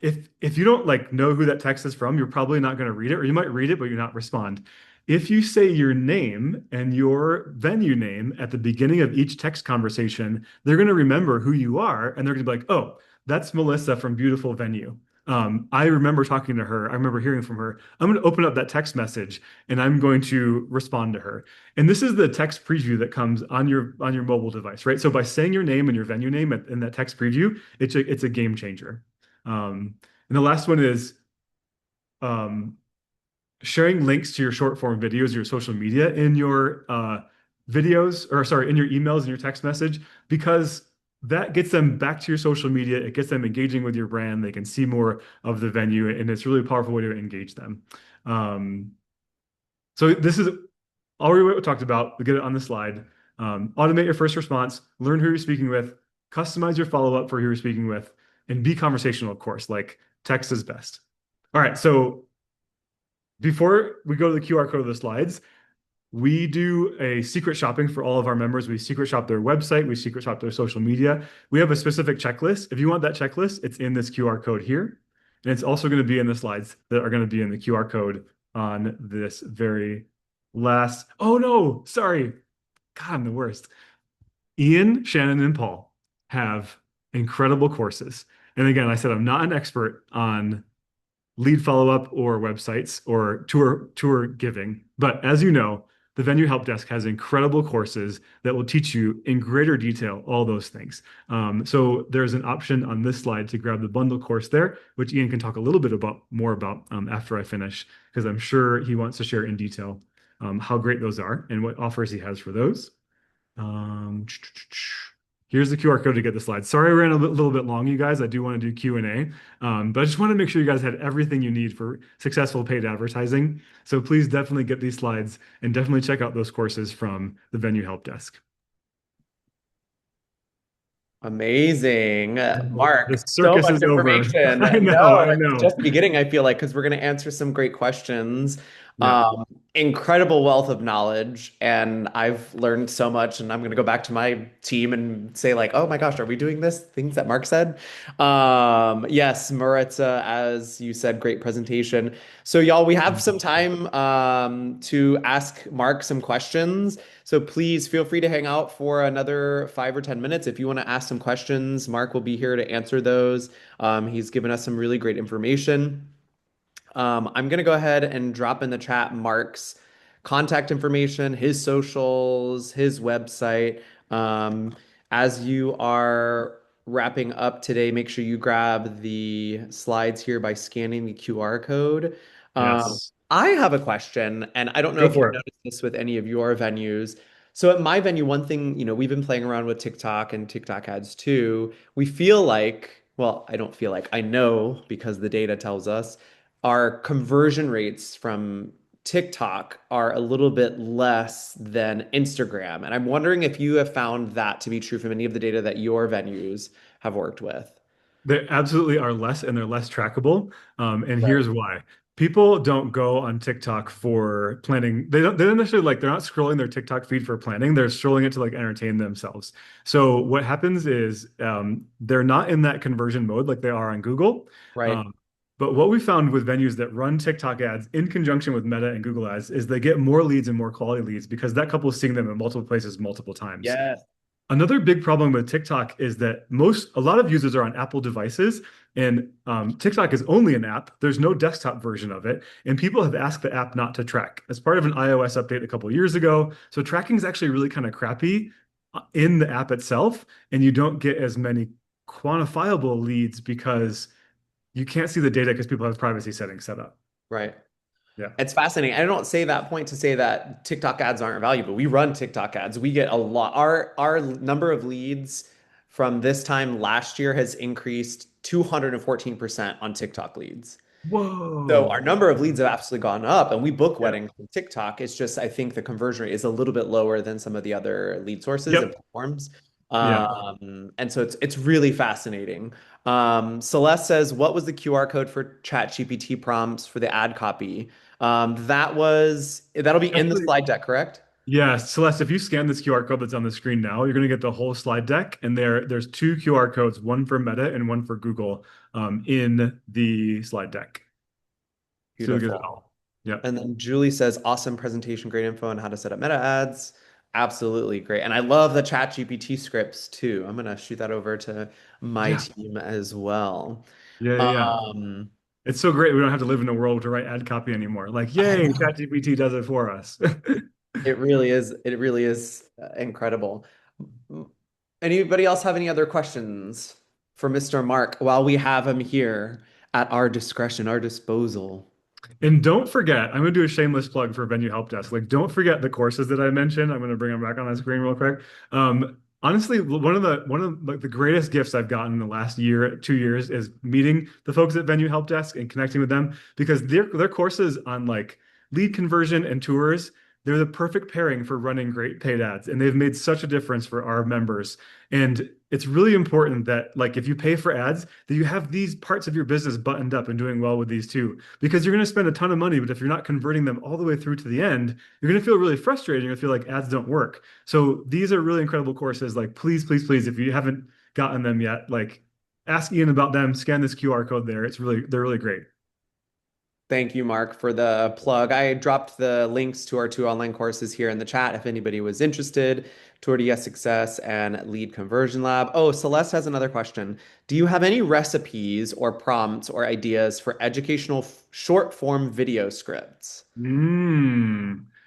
if you don't like know who that text is from, you're probably not going to read it, or you might read it, but you're not respond. if you say your name and your venue name at the beginning of each text conversation, they're going to remember who you are and they're going to be like, oh, that's Melissa from Beautiful Venue. I remember talking to her. I remember hearing from her. I'm going to open up that text message and I'm going to respond to her. And this is the text preview that comes on your mobile device, right? So by saying your name and your venue name in that text preview, it's a game changer. And the last one is um, sharing links to your short form videos, your social media in your videos, or sorry, in your emails and your text message, because that gets them back to your social media. It gets them engaging with your brand. They can see more of the venue, and it's really a powerful way to engage them. So this is already what we talked about. We get it on the slide. Automate your first response, learn who you're speaking with, customize your follow-up for who you're speaking with, and be conversational, of course, like text is best. All right, so before we go to the QR code of the slides, we do a secret shopping for all of our members. We secret shop their website. We secret shop their social media. We have a specific checklist. If you want that checklist, it's in this QR code here. And it's also going to be in the slides that are going to be in the QR code on this very last. Oh, no, sorry. God, I'm the worst. Ian, Shannon, and Paul have incredible courses. And again, I said I'm not an expert on lead follow-up or websites or tour giving. But as you know, the Venue Help Desk has incredible courses that will teach you in greater detail all those things. So there's an option on this slide to grab the bundle course there, which Ian can talk a little bit more about after I finish, because I'm sure he wants to share in detail how great those are and what offers he has for those. Here's the QR code to get the slides. Sorry, I ran a little bit long, you guys. I do want to do Q&A, but I just want to make sure you guys had everything you need for successful paid advertising. So please definitely get these slides and definitely check out those courses from the Venue Help Desk. Amazing. Mark, The so circus much is over. information. I know, No, I it's know. just beginning, I feel like, because we're going to answer some great questions. Yeah. Incredible wealth of knowledge. And I've learned so much. And I'm going to go back to my team and say, like, oh my gosh, are we doing this? Things that Mark said. Yes, Maritza, as you said, great presentation. So, y'all, we have some time to ask Mark some questions. So please feel free to hang out for another 5 or 10 minutes. If you want to ask some questions, Mark will be here to answer those. He's given us some really great information. I'm going to go ahead and drop in the chat Mark's contact information, his socials, his website. As you are wrapping up today, make sure you grab the slides here by scanning the QR code. Yes. I have a question, and I don't know Go if you've for it. noticed this with any of your venues. So at my venue, one thing, we've been playing around with TikTok and TikTok ads too. We feel like, well, I don't feel like, I know because the data tells us our conversion rates from TikTok are a little bit less than Instagram. And I'm wondering if you have found that to be true from any of the data that your venues have worked with. They absolutely are less, and they're less trackable. And Right. here's why. People don't go on TikTok for planning. They don't necessarily they're not scrolling their TikTok feed for planning. They're scrolling it to entertain themselves. So what happens is they're not in that conversion mode like they are on Google. Right. But what we found with venues that run TikTok ads in conjunction with Meta and Google ads is they get more leads and more quality leads because that couple is seeing them in multiple places multiple times. Yes. Another big problem with TikTok is that a lot of users are on Apple devices, and TikTok is only an app. There's no desktop version of it, and people have asked the app not to track as part of an iOS update a couple of years ago. So tracking is actually really kind of crappy in the app itself, and you don't get as many quantifiable leads because you can't see the data because people have privacy settings set up. Right. Yeah. It's fascinating. I don't say that point to say that TikTok ads aren't valuable. We run TikTok ads. We get a lot. Our number of leads from this time last year has increased 214% on TikTok leads. So Whoa. our number of leads have absolutely gone up, and we book Yeah. weddings from TikTok. It's just I think the conversion rate is a little bit lower than some of the other lead sources and Yep. platforms. Yeah. And so it's really fascinating. Celeste says, what was the QR code for ChatGPT prompts for the ad copy? That'll be in the Actually, slide deck, correct? yeah, Celeste, if you scan this QR code that's on the screen now, you're going to get the whole slide deck. And there's two QR codes, one for Meta and one for Google, in the slide deck. So you'll get it Beautiful. all. Yeah. And then Julie says, awesome presentation, great info on how to set up meta ads. Absolutely great. And I love the chat GPT scripts too. I'm gonna shoot that over to my Yeah. team as well. Yeah. Yeah. Yeah. Um, It's so great we don't have to live in a world to write ad copy anymore. Like, I yay, know. ChatGPT does it for us. It really is incredible. Anybody else have any other questions for Mr. Mark while we have him here at our discretion, our disposal? And don't forget, I'm going to do a shameless plug for Venue Help Desk. Like, don't forget the courses that I mentioned. I'm going to bring them back on the screen real quick. Honestly, one of like the greatest gifts I've gotten in the last year, 2 years is meeting the folks at Venue Help Desk and connecting with them because their courses on like lead conversion and tours, they're the perfect pairing for running great paid ads. And they've made such a difference for our members. And it's really important that like if you pay for ads, that you have these parts of your business buttoned up and doing well with these too because you're going to spend a ton of money, but if you're not converting them all the way through to the end, you're going to feel really frustrated. You're going to feel like ads don't work. So these are really incredible courses. Like, please, please, please, if you haven't gotten them yet, like ask Ian about them, scan this QR code there. They're really great. Thank you, Mark, for the plug. I dropped the links to our two online courses here in the chat if anybody was interested. Tour to Yes Success and Lead Conversion Lab. Oh, Celeste has another question. Do you have any recipes or prompts or ideas for educational short form video scripts?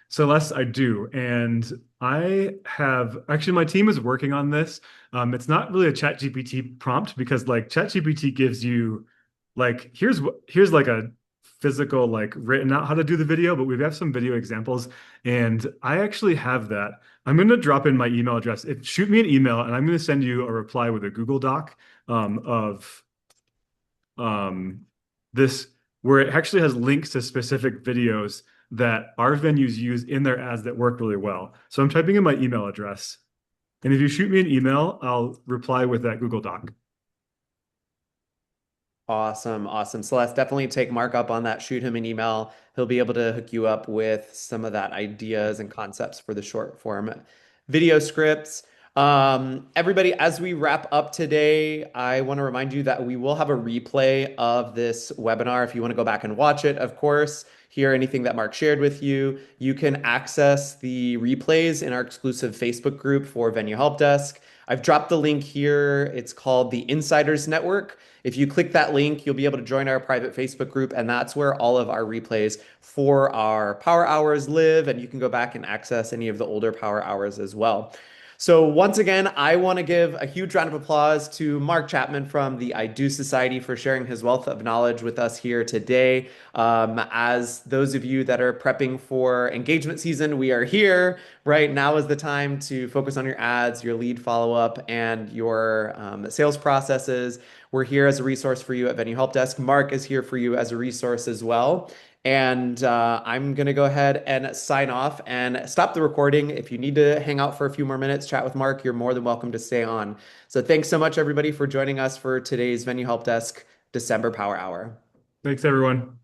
Celeste, I do. And I have actually, my team is working on this. It's not really a ChatGPT prompt because like ChatGPT gives you like, here's like a physical, like written out how to do the video, but we have some video examples. And I actually have that. I'm going to drop in my email address. Shoot me an email and I'm going to send you a reply with a Google Doc of um, this where it actually has links to specific videos that our venues use in their ads that work really well. So I'm typing in my email address. And if you shoot me an email, I'll reply with that Google Doc. Awesome, awesome. Celeste, definitely take Mark up on that. Shoot him an email. He'll be able to hook you up with some of that ideas and concepts for the short form video scripts. Everybody, as we wrap up today, I want to remind you that we will have a replay of this webinar. If you want to go back and watch it, of course, hear anything that Mark shared with you, you can access the replays in our exclusive Facebook group for Venue Help Desk. I've dropped the link here. It's called the Insiders Network. If you click that link, you'll be able to join our private Facebook group, and that's where all of our replays for our power hours live, and you can go back and access any of the older power hours as well. So once again, I want to give a huge round of applause to Mark Chapman from the I Do Society for sharing his wealth of knowledge with us here today. As those of you that are prepping for engagement season, we are here. Right now is the time to focus on your ads, your lead follow-up, and your sales processes. We're here as a resource for you at Venue Help Desk. Mark is here for you as a resource as well. And I'm going to go ahead and sign off and stop the recording. If you need to hang out for a few more minutes, chat with Mark, you're more than welcome to stay on. So thanks so much, everybody, for joining us for today's Venue Help Desk December Power Hour. Thanks, everyone.